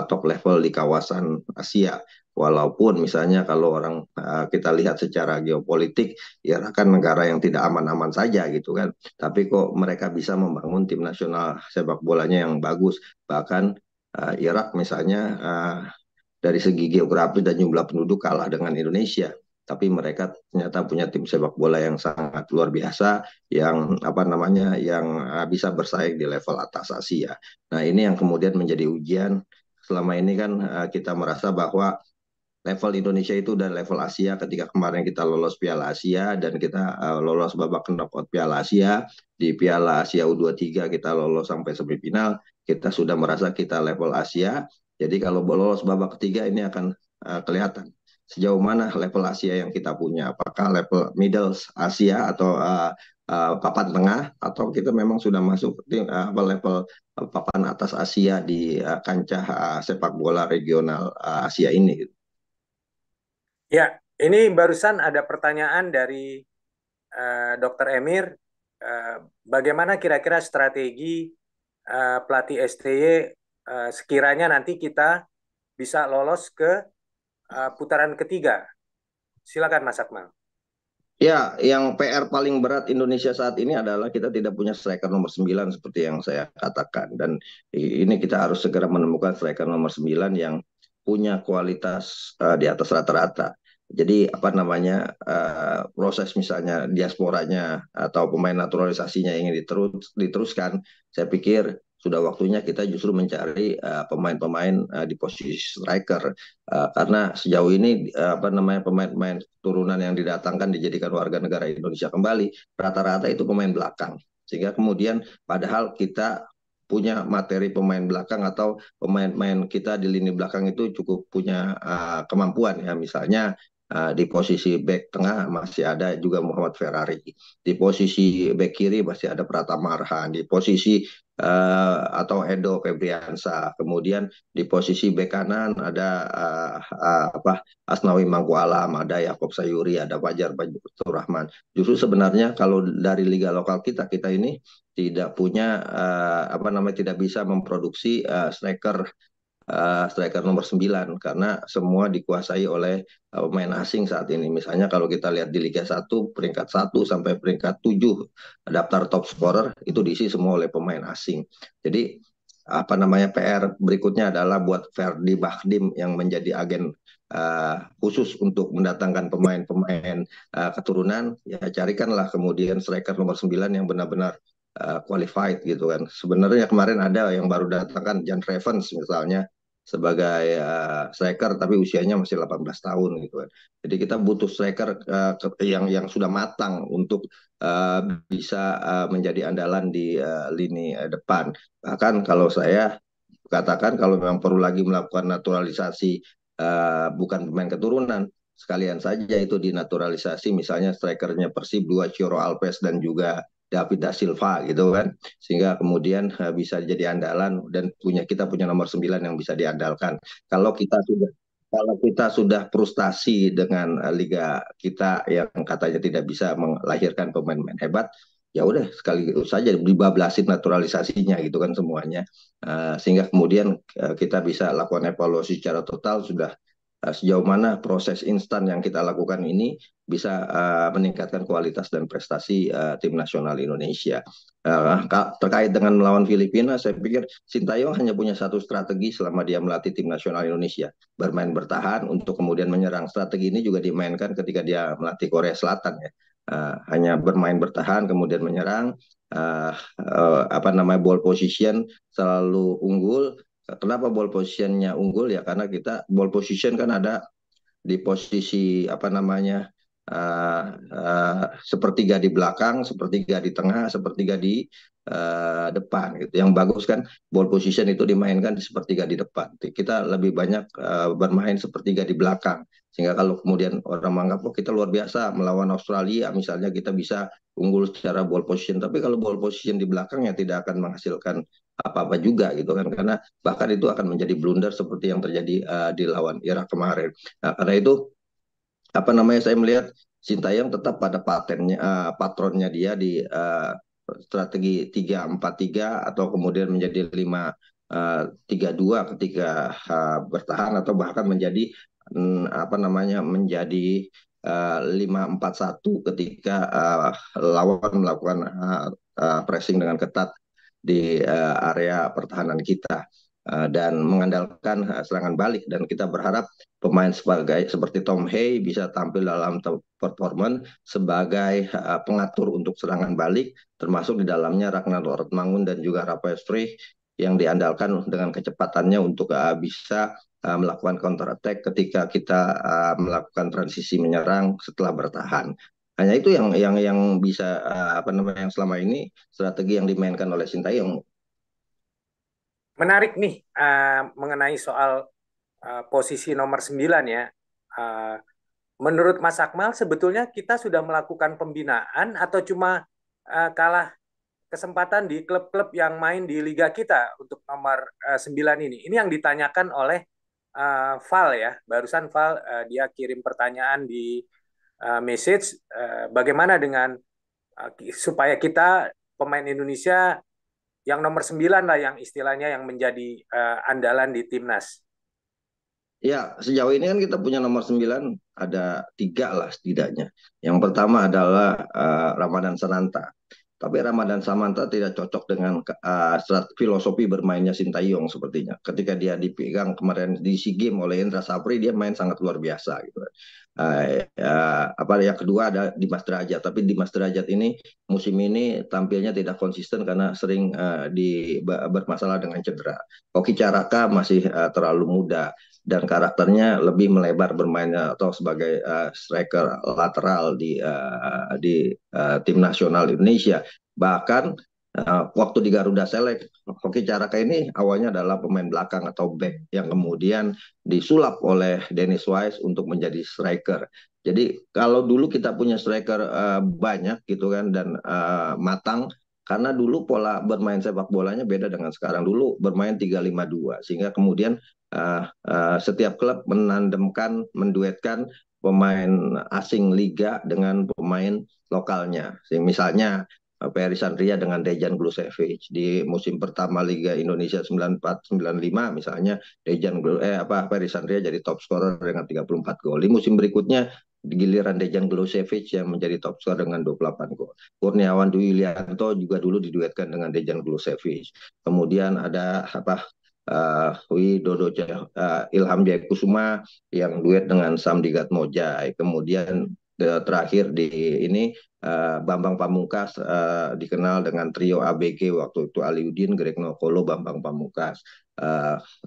top level di kawasan Asia. Walaupun misalnya kalau kita lihat secara geopolitik, Irak kan negara yang tidak aman-aman saja gitu kan. Tapi kok mereka bisa membangun tim nasional sepak bolanya yang bagus. Bahkan Irak misalnya dari segi geografis dan jumlah penduduk kalah dengan Indonesia, tapi mereka ternyata punya tim sepak bola yang sangat luar biasa, yang bisa bersaing di level atas Asia. Nah, ini yang kemudian menjadi ujian. Selama ini kan kita merasa bahwa level Indonesia itu dan level Asia. Ketika kemarin kita lolos Piala Asia dan kita lolos babak knockout Piala Asia, di Piala Asia U23 kita lolos sampai semifinal, kita sudah merasa kita level Asia. Jadi kalau lolos babak ketiga ini akan kelihatan sejauh mana level Asia yang kita punya. Apakah level middle Asia atau papan tengah, atau kita memang sudah masuk level papan atas Asia di kancah sepak bola regional Asia ini. Ya, ini barusan ada pertanyaan dari Dr. Emir. Bagaimana kira-kira strategi pelatih STY sekiranya nanti kita bisa lolos ke putaran ketiga? Silakan Mas Akmal. Ya, yang PR paling berat Indonesia saat ini adalah kita tidak punya striker nomor 9 seperti yang saya katakan. Dan ini kita harus segera menemukan striker nomor 9 yang punya kualitas di atas rata-rata. Jadi proses misalnya diasporanya atau pemain naturalisasinya ingin diteruskan, saya pikir sudah waktunya kita justru mencari pemain-pemain di posisi striker. Karena sejauh ini pemain-pemain turunan yang didatangkan dijadikan warga negara Indonesia kembali, rata-rata itu pemain belakang. Sehingga kemudian padahal kita punya materi pemain belakang atau pemain-pemain kita di lini belakang itu cukup punya kemampuan ya. Misalnya di posisi back tengah masih ada juga Muhammad Ferrari, di posisi back kiri masih ada Pratama Arhan, di posisi atau Edo Febriansa, kemudian di posisi back kanan ada Asnawi Mangkualam, ada Yakob Sayuri, ada Fajar Rahman. Justru sebenarnya kalau dari liga lokal kita ini tidak punya tidak bisa memproduksi striker nomor 9, karena semua dikuasai oleh pemain asing saat ini. Misalnya kalau kita lihat di Liga 1, peringkat 1 sampai peringkat 7 daftar top scorer itu diisi semua oleh pemain asing. Jadi apa namanya PR berikutnya adalah buat Ferdi Bahdim yang menjadi agen khusus untuk mendatangkan pemain-pemain keturunan. Ya carikanlah kemudian striker nomor 9 yang benar-benar qualified gitu kan. Sebenarnya kemarin ada yang baru datangkan Jan Revens misalnya sebagai striker tapi usianya masih 18 tahun gitu kan. Jadi kita butuh striker yang sudah matang untuk uh, bisa menjadi andalan di lini depan. Bahkan kalau saya katakan kalau memang perlu lagi melakukan naturalisasi bukan pemain keturunan, sekalian saja itu dinaturalisasi misalnya strikernya Persib dua Ciro Alves dan juga David da Silva gitu kan, sehingga kemudian bisa jadi andalan dan kita punya nomor 9 yang bisa diandalkan. Kalau kita sudah kalau kita sudah frustasi dengan liga kita yang katanya tidak bisa melahirkan pemain-pemain hebat, ya udah sekali saja dibablasin naturalisasinya gitu kan semuanya. Sehingga kemudian kita bisa lakukan evaluasi secara total sudah sejauh mana proses instan yang kita lakukan ini bisa meningkatkan kualitas dan prestasi tim nasional Indonesia. Terkait dengan melawan Filipina, saya pikir Sintayong hanya punya satu strategi selama dia melatih tim nasional Indonesia, bermain bertahan untuk kemudian menyerang. Strategi ini juga dimainkan ketika dia melatih Korea Selatan ya. Hanya bermain bertahan kemudian menyerang, apa namanya ball position selalu unggul. Kenapa ball positionnya unggul ya karena kita ball position kan ada di posisi apa namanya sepertiga di belakang, sepertiga di tengah, sepertiga di depan gitu. Yang bagus kan ball position itu dimainkan di sepertiga di depan. Kita lebih banyak bermain sepertiga di belakang. Sehingga kalau kemudian orang menganggap oh kita luar biasa melawan Australia misalnya kita bisa unggul secara ball position. Tapi kalau ball position di belakang ya tidak akan menghasilkan apa-apa juga gitu kan karena bahkan itu akan menjadi blunder seperti yang terjadi di lawan Irak kemarin. Nah, karena itu apa namanya saya melihat Sintayong tetap pada patronnya dia di strategi 3-4-3 atau kemudian menjadi 5-3-2 ketika bertahan atau bahkan menjadi apa namanya menjadi 5-4-1 ketika lawan melakukan pressing dengan ketat di area pertahanan kita dan mengandalkan serangan balik dan kita berharap pemain seperti Tom Hay bisa tampil dalam performan sebagai pengatur untuk serangan balik termasuk di dalamnya Ragnar Ortmangun dan juga Rafael Struijk yang diandalkan dengan kecepatannya untuk bisa melakukan counter attack ketika kita melakukan transisi menyerang setelah bertahan. Hanya itu yang bisa apa namanya yang selama ini strategi yang dimainkan oleh Sintayong. Menarik nih mengenai soal posisi nomor 9 ya. Menurut Mas Akmal sebetulnya kita sudah melakukan pembinaan atau cuma kalah kesempatan di klub-klub yang main di liga kita untuk nomor 9 ini. Ini yang ditanyakan oleh Val ya. Barusan Val dia kirim pertanyaan di message bagaimana dengan supaya kita pemain Indonesia yang nomor 9 lah yang istilahnya yang menjadi andalan di timnas. Ya, sejauh ini kan kita punya nomor 9 ada 3 lah setidaknya. Yang pertama adalah Ramadan Sananta. Tapi Ramadan Samanta tidak cocok dengan filosofi bermainnya Sintayong sepertinya. Ketika dia dipegang kemarin di SEA Games oleh Indra Safri, dia main sangat luar biasa gitu. Apa yang kedua ada Dimas Derajat, tapi Dimas Derajat ini musim ini tampilnya tidak konsisten karena sering bermasalah dengan cedera. Hoki Caraka masih terlalu muda dan karakternya lebih melebar bermainnya atau sebagai striker lateral di tim nasional Indonesia. Bahkan waktu di Garuda Select, Hoki Caraka ini awalnya adalah pemain belakang atau back yang kemudian disulap oleh Dennis Wise untuk menjadi striker. Jadi kalau dulu kita punya striker banyak gitu kan dan matang, karena dulu pola bermain sepak bolanya beda dengan sekarang. Dulu bermain 3-5-2 sehingga kemudian setiap klub menduetkan pemain asing liga dengan pemain lokalnya. Misalnya Ferry Sandria dengan Dejan Glusevic di musim pertama Liga Indonesia 94-95 misalnya Ferry Sandria jadi top scorer dengan 34 gol. Di musim berikutnya giliran Dejan Glucevic yang menjadi top skor dengan 28 gol. Kurniawan Dwi Yulianto juga dulu diduetkan dengan Dejan Glucevic. Kemudian ada Ilham Jayakusuma yang duet dengan Samdi Gatmojai. Kemudian terakhir di ini Bambang Pamungkas dikenal dengan trio ABG waktu itu Aliudin, Greg Nokolo, Bambang Pamungkas.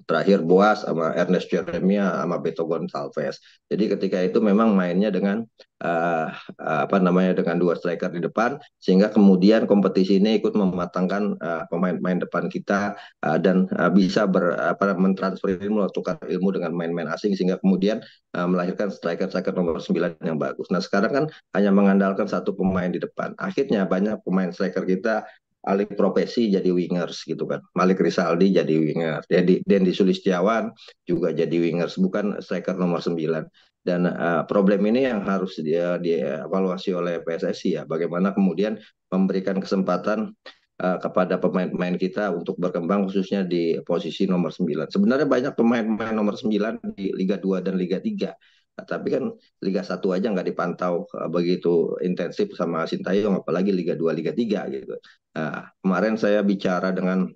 Terakhir Boas sama Ernest Jeremia sama Beto Gonçalves. Jadi ketika itu memang mainnya dengan uh, apa namanya dengan dua striker di depan sehingga kemudian kompetisi ini ikut mematangkan pemain-pemain depan kita dan bisa mentransfer ilmu, tukar ilmu dengan main-main asing sehingga kemudian melahirkan striker-striker nomor 9 yang bagus. Nah, sekarang kan hanya mengandalkan satu pemain di depan. Akhirnya banyak pemain striker kita alih profesi jadi wingers gitu kan. Malik Rizaldi jadi wingers. Jadi Dendi Sulistiawan juga jadi wingers, bukan striker nomor 9. Dan problem ini yang harus dievaluasi oleh PSSI ya. Bagaimana kemudian memberikan kesempatan kepada pemain-pemain kita untuk berkembang khususnya di posisi nomor 9. Sebenarnya banyak pemain-pemain nomor 9 di Liga 2 dan Liga 3. Nah, tapi kan Liga 1 aja nggak dipantau begitu intensif sama Sintayong, apalagi Liga 2, Liga 3 gitu. Nah, kemarin saya bicara dengan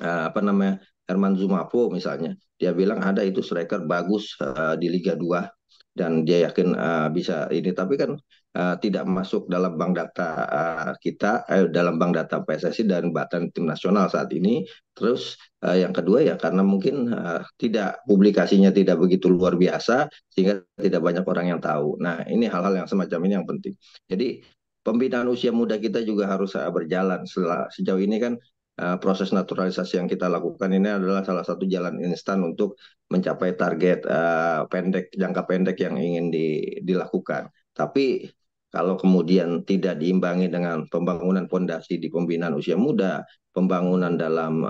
apa namanya Herman Zumafo misalnya, dia bilang ada itu striker bagus di Liga 2 dan dia yakin bisa ini, tapi kan tidak masuk dalam bank data kita, dalam bank data PSSI dan bahkan tim nasional saat ini. Terus yang kedua ya karena mungkin tidak publikasinya tidak begitu luar biasa sehingga tidak banyak orang yang tahu. Nah ini hal-hal yang semacam ini yang penting. Jadi pembinaan usia muda kita juga harus berjalan. Sejauh ini kan proses naturalisasi yang kita lakukan ini adalah salah satu jalan instan untuk mencapai target jangka pendek yang ingin dilakukan. Tapi kalau kemudian tidak diimbangi dengan pembangunan fondasi di pembinaan usia muda, pembangunan dalam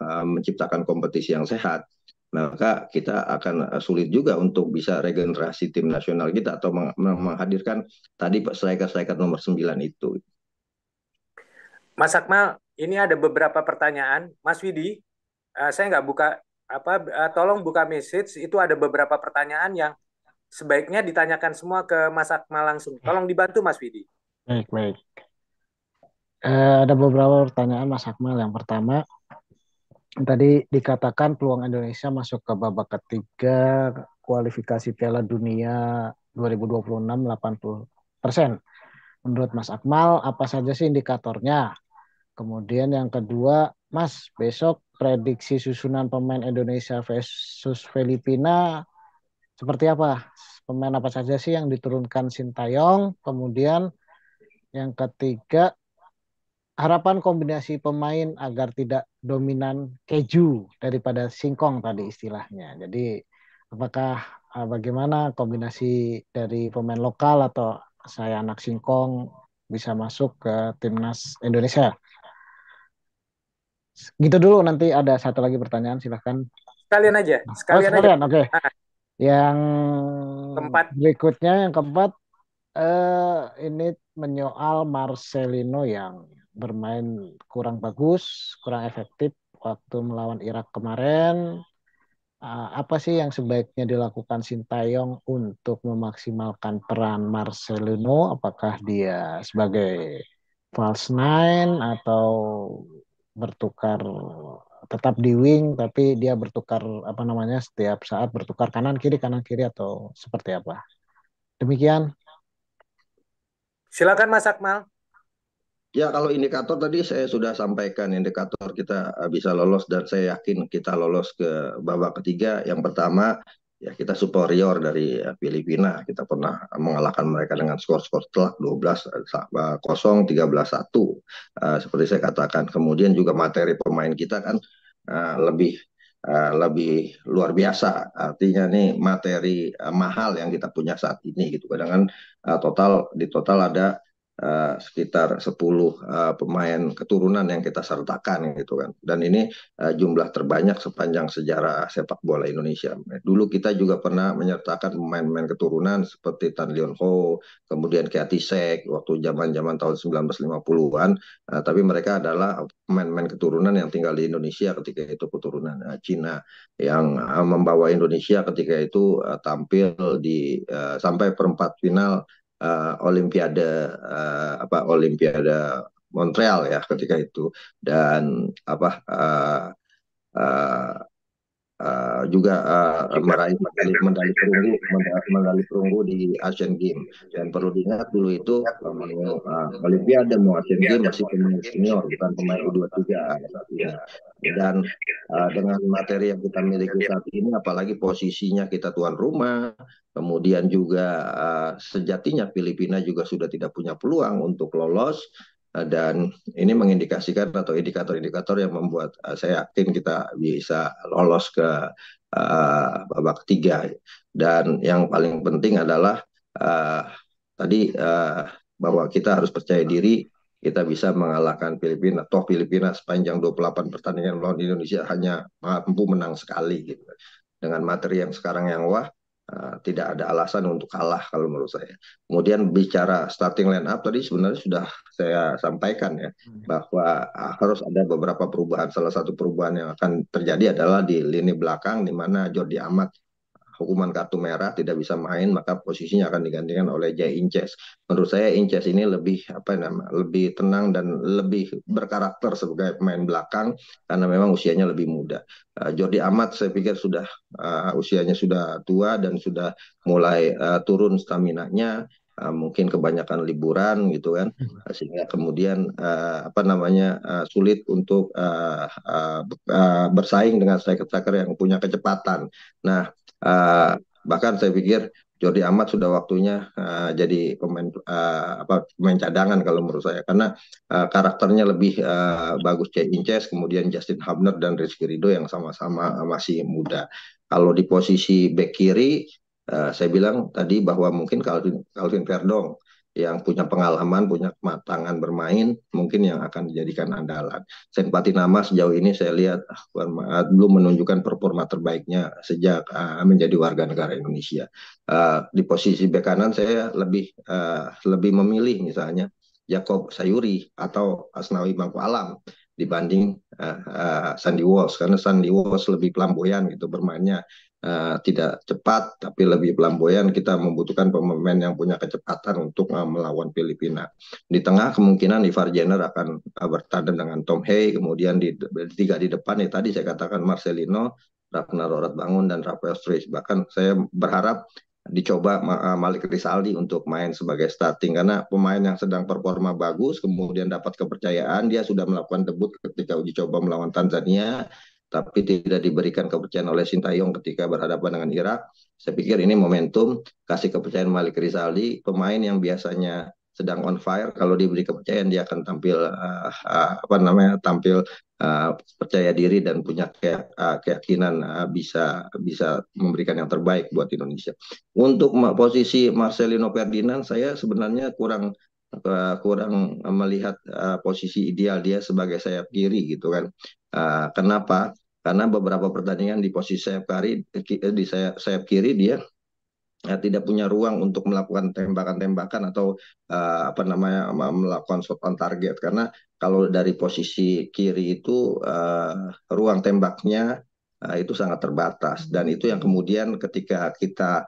menciptakan kompetisi yang sehat, maka kita akan sulit juga untuk bisa regenerasi tim nasional kita atau menghadirkan tadi striker-striker nomor 9 itu. Mas Akmal, ini ada beberapa pertanyaan. Mas Widi, saya nggak buka tolong buka message. Itu ada beberapa pertanyaan yang sebaiknya ditanyakan semua ke Mas Akmal langsung. Tolong dibantu Mas Widi. Baik, baik. Ada beberapa pertanyaan Mas Akmal. Yang pertama, tadi dikatakan peluang Indonesia masuk ke babak ketiga kualifikasi Piala Dunia 2026 80%. Menurut Mas Akmal, apa saja sih indikatornya? Kemudian yang kedua, Mas, besok prediksi susunan pemain Indonesia versus Filipina seperti apa? Pemain apa saja sih yang diturunkan Sintayong? Kemudian yang ketiga, harapan kombinasi pemain agar tidak dominan keju daripada singkong tadi istilahnya. Jadi apakah bagaimana kombinasi dari pemain lokal atau saya anak singkong bisa masuk ke timnas Indonesia? Gitu dulu, nanti ada satu lagi pertanyaan, silahkan. Sekalian aja, sekalian aja. Sekalian, oke. Nah, Yang keempat. berikutnya, yang keempat, ini menyoal Marcelino yang bermain kurang bagus, kurang efektif waktu melawan Irak kemarin. Apa sih yang sebaiknya dilakukan Sintayong untuk memaksimalkan peran Marcelino? Apakah dia sebagai false nine atau bertukar tetap di wing tapi dia bertukar apa namanya setiap saat bertukar kanan kiri atau seperti apa? Demikian. Silakan Mas Akmal. Ya, kalau indikator tadi saya sudah sampaikan, indikator kita bisa lolos dan saya yakin kita lolos ke babak ketiga. Yang pertama, ya kita superior dari Filipina. Kita pernah mengalahkan mereka dengan skor-skor telak 12-0, 13-1. Seperti saya katakan. Kemudian juga materi pemain kita kan lebih luar biasa. Artinya nih materi mahal yang kita punya saat ini gitu. Kadang kan total ada sekitar 10 pemain keturunan yang kita sertakan gitu kan. Dan ini jumlah terbanyak sepanjang sejarah sepak bola Indonesia. Dulu kita juga pernah menyertakan pemain-pemain keturunan seperti Tan Lyon Ho, kemudian Kiatisek waktu zaman-zaman tahun 1950-an, tapi mereka adalah pemain-pemain keturunan yang tinggal di Indonesia ketika itu keturunan Cina yang membawa Indonesia ketika itu tampil di sampai perempat final Olimpiade Olimpiade Montreal ya ketika itu dan uh, juga meraih medali perunggu di Asian Games. Dan perlu diingat dulu itu Olimpiade mau Asian Games masih pemain senior bukan pemain U23 saat ini. Dan dengan materi yang kita miliki saat ini, apalagi posisinya kita tuan rumah, kemudian juga sejatinya Filipina juga sudah tidak punya peluang untuk lolos. Dan ini mengindikasikan atau indikator-indikator yang membuat saya yakin kita bisa lolos ke babak ketiga. Dan yang paling penting adalah tadi bahwa kita harus percaya diri kita bisa mengalahkan Filipina. Toh Filipina sepanjang 28 pertandingan melawan Indonesia hanya mampu menang sekali gitu. Dengan materi yang sekarang yang tidak ada alasan untuk kalah kalau menurut saya. Kemudian bicara starting line up tadi sebenarnya sudah saya sampaikan ya bahwa harus ada beberapa perubahan. Salah satu perubahan yang akan terjadi adalah di lini belakang di mana Jordi Amat hukuman kartu merah tidak bisa main, maka posisinya akan digantikan oleh Jay Inces. Menurut saya Inces ini lebih tenang dan lebih berkarakter sebagai pemain belakang karena memang usianya lebih muda. Jordi Amat saya pikir sudah usianya sudah tua dan sudah mulai turun staminanya. Mungkin kebanyakan liburan gitu kan, sehingga kemudian sulit untuk bersaing dengan striker-striker yang punya kecepatan. Nah, bahkan saya pikir Jordi Amat sudah waktunya jadi pemain cadangan kalau menurut saya karena karakternya lebih bagus Jay Inces, kemudian Justin Hubner dan Rizky Ridho yang sama-sama masih muda. Kalau di posisi bek kiri saya bilang tadi bahwa mungkin Calvin Verdong yang punya pengalaman, punya kematangan bermain, mungkin yang akan dijadikan andalan. Sempati Nama sejauh ini saya lihat belum menunjukkan performa terbaiknya sejak menjadi warga negara Indonesia. Di posisi bek kanan saya lebih memilih misalnya Jacob Sayuri atau Asnawi Mangku Alam dibanding Sandy Walsh karena Sandy Walsh lebih flamboyan gitu bermainnya. Tidak cepat tapi lebih flamboyan. Kita membutuhkan pemain yang punya kecepatan untuk melawan Filipina. Di tengah kemungkinan Ivar Jenner akan bertandem dengan Tom Hay, kemudian di tiga di depan ya tadi saya katakan Marcelino, Ragnar Lorat-Bangun dan Rafael Struijk. Bahkan saya berharap dicoba Malik Rizaldi untuk main sebagai starting karena pemain yang sedang performa bagus kemudian dapat kepercayaan. Dia sudah melakukan debut ketika uji coba melawan Tanzania tapi tidak diberikan kepercayaan oleh Sintayong ketika berhadapan dengan Irak. Saya pikir ini momentum kasih kepercayaan Malik Rizaldi, pemain yang biasanya sedang on fire, kalau diberi kepercayaan dia akan tampil tampil percaya diri dan punya keyakinan bisa memberikan yang terbaik buat Indonesia. Untuk posisi Marcelino Ferdinand saya sebenarnya kurang melihat posisi ideal dia sebagai sayap kiri gitu kan. Kenapa? Karena beberapa pertandingan di posisi sayap kiri dia tidak punya ruang untuk melakukan tembakan-tembakan atau melakukan shot on target karena kalau dari posisi kiri itu ruang tembaknya itu sangat terbatas dan itu yang kemudian ketika kita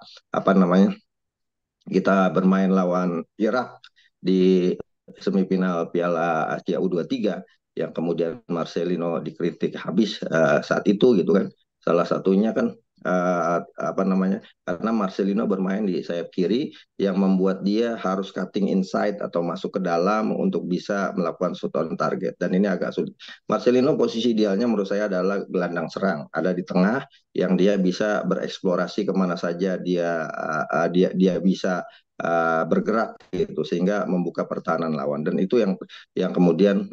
kita bermain lawan Irak di semifinal Piala Asia U23 yang kemudian Marcelino dikritik habis saat itu gitu kan. Salah satunya kan karena Marcelino bermain di sayap kiri yang membuat dia harus cutting inside atau masuk ke dalam untuk bisa melakukan shot on target dan ini agak sulit. Marcelino posisi idealnya menurut saya adalah gelandang serang, ada di tengah yang dia bisa bereksplorasi kemana saja dia bisa bergerak gitu sehingga membuka pertahanan lawan, dan itu yang kemudian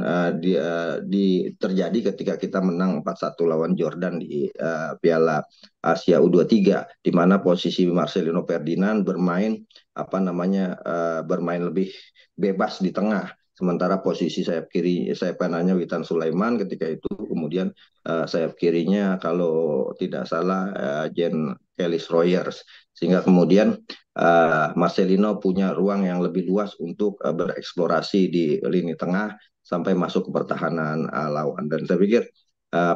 terjadi ketika kita menang 4-1 lawan Jordan di Piala Asia U23, di mana posisi Marcelino Ferdinand bermain apa namanya bermain lebih bebas di tengah, sementara posisi sayap kanannya Witan Sulaiman ketika itu, kemudian sayap kirinya kalau tidak salah Jean Kelly Royers, sehingga kemudian Marcelino punya ruang yang lebih luas untuk bereksplorasi di lini tengah sampai masuk ke pertahanan lawan. Dan saya pikir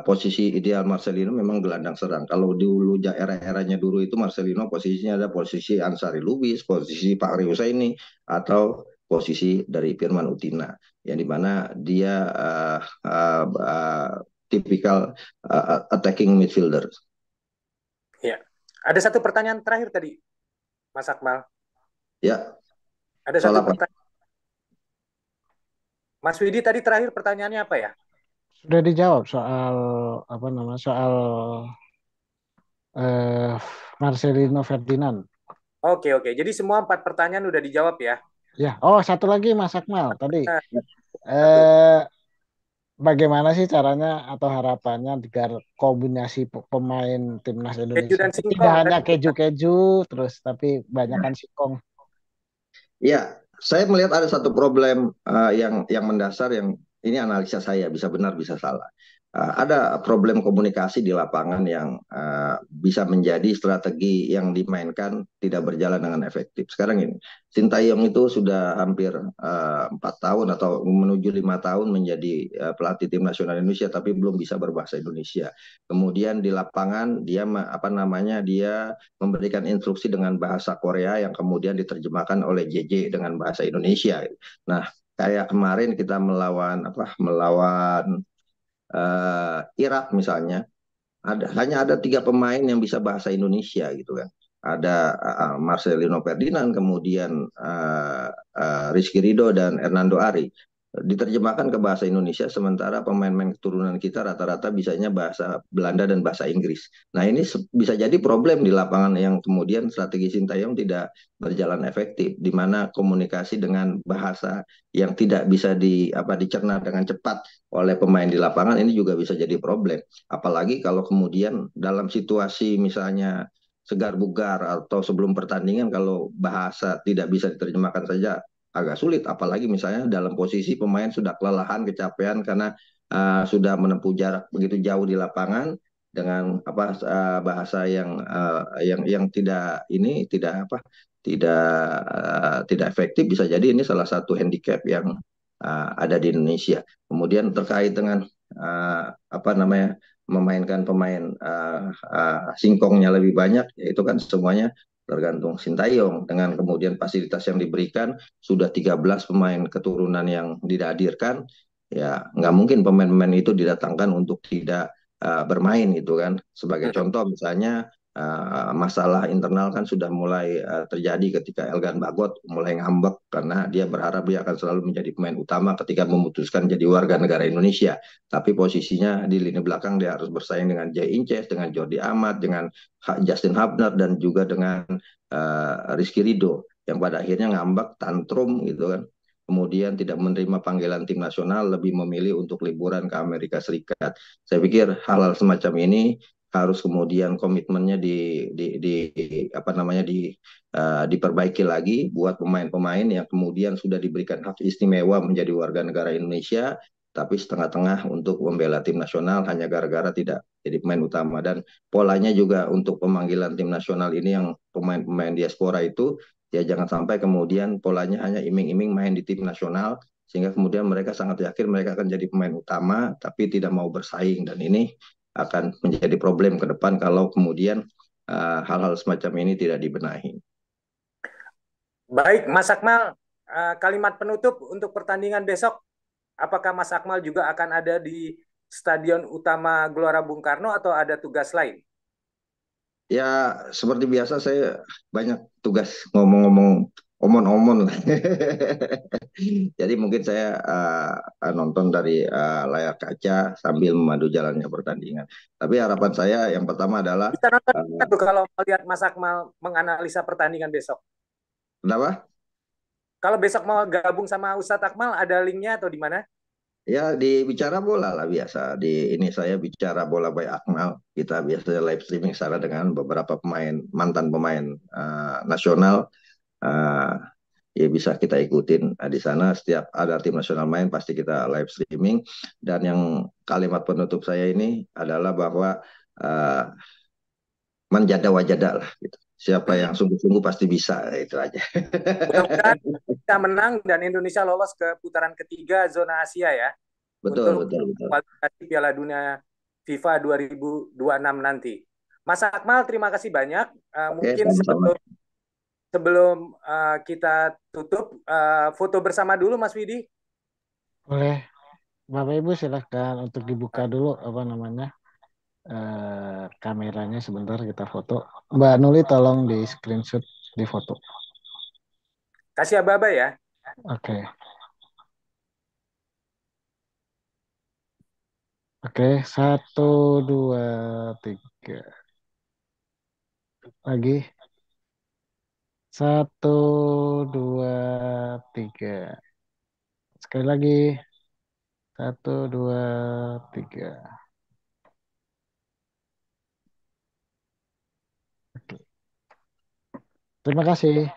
posisi ideal Marcelino memang gelandang serang. Kalau dulu era-eranya dulu itu Marcelino posisinya ada posisi Ansari Lubis, posisi Pak Riusaini, atau posisi dari Firman Utina, yang dimana dia tipikal attacking midfielder. Ya. Ada satu pertanyaan terakhir tadi, Mas Akmal. Ya. Ada satu pertanyaan. Mas Widi tadi terakhir pertanyaannya apa ya? Sudah dijawab soal apa namanya soal Marcelino Ferdinand. Oke. Jadi semua 4 pertanyaan udah dijawab ya? Ya. Oh, satu lagi Mas Akmal tadi. Satu. Bagaimana sih caranya atau harapannya agar kombinasi pemain timnas Keju Indonesia dan tidak singkong. hanya keju-keju terus, tapi banyakkan singkong. Ya, saya melihat ada satu problem yang mendasar, yang ini analisa saya, bisa benar bisa salah. Ada problem komunikasi di lapangan yang bisa menjadi strategi yang dimainkan tidak berjalan dengan efektif. Sekarang ini, Sintayong itu sudah hampir 4 tahun atau menuju 5 tahun menjadi pelatih tim nasional Indonesia, tapi belum bisa berbahasa Indonesia. Kemudian di lapangan dia dia memberikan instruksi dengan bahasa Korea yang kemudian diterjemahkan oleh JJ dengan bahasa Indonesia. Nah, kayak kemarin kita melawan Irak misalnya, hanya ada 3 pemain yang bisa bahasa Indonesia gitu kan. Ada Marcelino Ferdinand, kemudian Rizky Ridho, dan Hernando Ari. Diterjemahkan ke bahasa Indonesia, sementara pemain-pemain keturunan kita rata-rata bisanya bahasa Belanda dan bahasa Inggris. Nah, ini bisa jadi problem di lapangan, yang kemudian strategi Sintayong tidak berjalan efektif, di mana komunikasi dengan bahasa yang tidak bisa dicerna dengan cepat oleh pemain di lapangan ini juga bisa jadi problem. Apalagi kalau kemudian dalam situasi misalnya segar bugar atau sebelum pertandingan, kalau bahasa tidak bisa diterjemahkan saja agak sulit, apalagi misalnya dalam posisi pemain sudah kelelahan, kecapean karena sudah menempuh jarak begitu jauh di lapangan dengan bahasa yang tidak efektif. Bisa jadi ini salah satu handicap yang ada di Indonesia. Kemudian terkait dengan memainkan pemain singkongnya lebih banyak, yaitu kan semuanya tergantung Sintayong. Dengan kemudian fasilitas yang diberikan, sudah 13 pemain keturunan yang dihadirkan, ya nggak mungkin pemain-pemain itu didatangkan untuk tidak bermain gitu kan. Sebagai contoh misalnya masalah internal kan sudah mulai terjadi ketika Elgan Bagot mulai ngambek karena dia berharap dia akan selalu menjadi pemain utama ketika memutuskan jadi warga negara Indonesia. Tapi posisinya di lini belakang dia harus bersaing dengan Jay Inces, dengan Jordi Amat, dengan Justin Hubner, dan juga dengan Rizky Ridho, yang pada akhirnya ngambek, tantrum gitu kan. Kemudian tidak menerima panggilan tim nasional, lebih memilih untuk liburan ke Amerika Serikat. Saya pikir hal-hal semacam ini harus kemudian komitmennya diperbaiki lagi buat pemain-pemain yang kemudian sudah diberikan hak istimewa menjadi warga negara Indonesia, tapi setengah-tengah untuk membela tim nasional hanya gara-gara tidak jadi pemain utama. Dan polanya juga untuk pemanggilan tim nasional ini yang pemain-pemain diaspora itu, ya jangan sampai kemudian polanya hanya iming-iming main di tim nasional, sehingga kemudian mereka sangat yakin mereka akan jadi pemain utama, tapi tidak mau bersaing. Dan ini akan menjadi problem ke depan kalau kemudian hal-hal semacam ini tidak dibenahi. Baik, Mas Akmal, kalimat penutup untuk pertandingan besok. Apakah Mas Akmal juga akan ada di Stadion Utama Gelora Bung Karno atau ada tugas lain? Ya, seperti biasa saya banyak tugas ngomong-ngomong omon-omon. Jadi mungkin saya nonton dari layar kaca sambil memandu jalannya pertandingan. Tapi harapan saya yang pertama adalah Bisa nonton kalau melihat Mas Akmal menganalisa pertandingan besok. Kenapa? Kalau besok mau gabung sama Ustadz Akmal, ada linknya atau di mana? Ya di bicara bola lah biasa. Di ini saya bicara bola by Akmal. Kita biasanya live streaming secara dengan beberapa pemain mantan pemain nasional. Eh, Ya bisa kita ikutin. Di sana setiap ada tim nasional main pasti kita live streaming. Dan yang kalimat penutup saya ini adalah bahwa eh, menjada wajada lah gitu. Siapa yang sungguh-sungguh pasti bisa, itu aja. Mudah-mudahan kita menang dan Indonesia lolos ke putaran ketiga zona Asia ya Betul, untuk betul, betul. kualifikasi Piala Dunia FIFA 2026 nanti. Mas Akmal, terima kasih banyak. Oke, Mungkin sama-sama. sebelum kita tutup, foto bersama dulu, Mas Widi. Boleh, Bapak Ibu silahkan untuk dibuka dulu apa namanya kameranya sebentar kita foto. Mbak Nuli tolong di screenshot di foto. Kasih aba-aba ya. Oke, oke, satu, dua, tiga. Lagi, satu, dua, tiga. Sekali lagi, satu, dua, tiga. Oke. Terima kasih.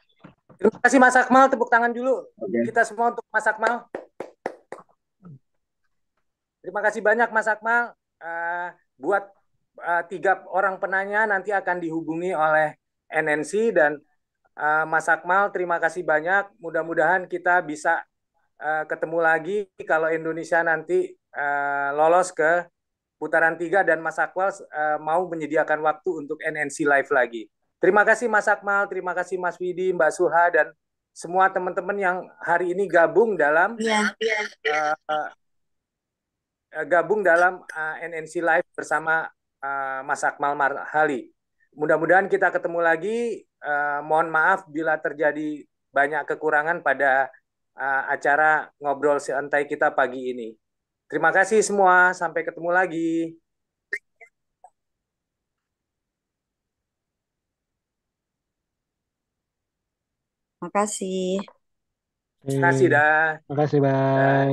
Terima kasih Mas Akmal, tepuk tangan dulu. Oke. Kita semua untuk Mas Akmal. Terima kasih banyak Mas Akmal. Buat 3 orang penanya nanti akan dihubungi oleh NNC dan Mas Akmal, terima kasih banyak. Mudah-mudahan kita bisa ketemu lagi kalau Indonesia nanti lolos ke putaran 3 dan Mas Akmal mau menyediakan waktu untuk NNC Live lagi. Terima kasih Mas Akmal, terima kasih Mas Widi, Mbak Suha, dan semua teman-teman yang hari ini gabung dalam NNC Live bersama Mas Akmal Marhali. Mudah-mudahan kita ketemu lagi. Mohon maaf bila terjadi banyak kekurangan pada acara ngobrol santai kita pagi ini. Terima kasih semua. Sampai ketemu lagi. Makasih. Terima kasih dah. Terima kasih, bye. Dah.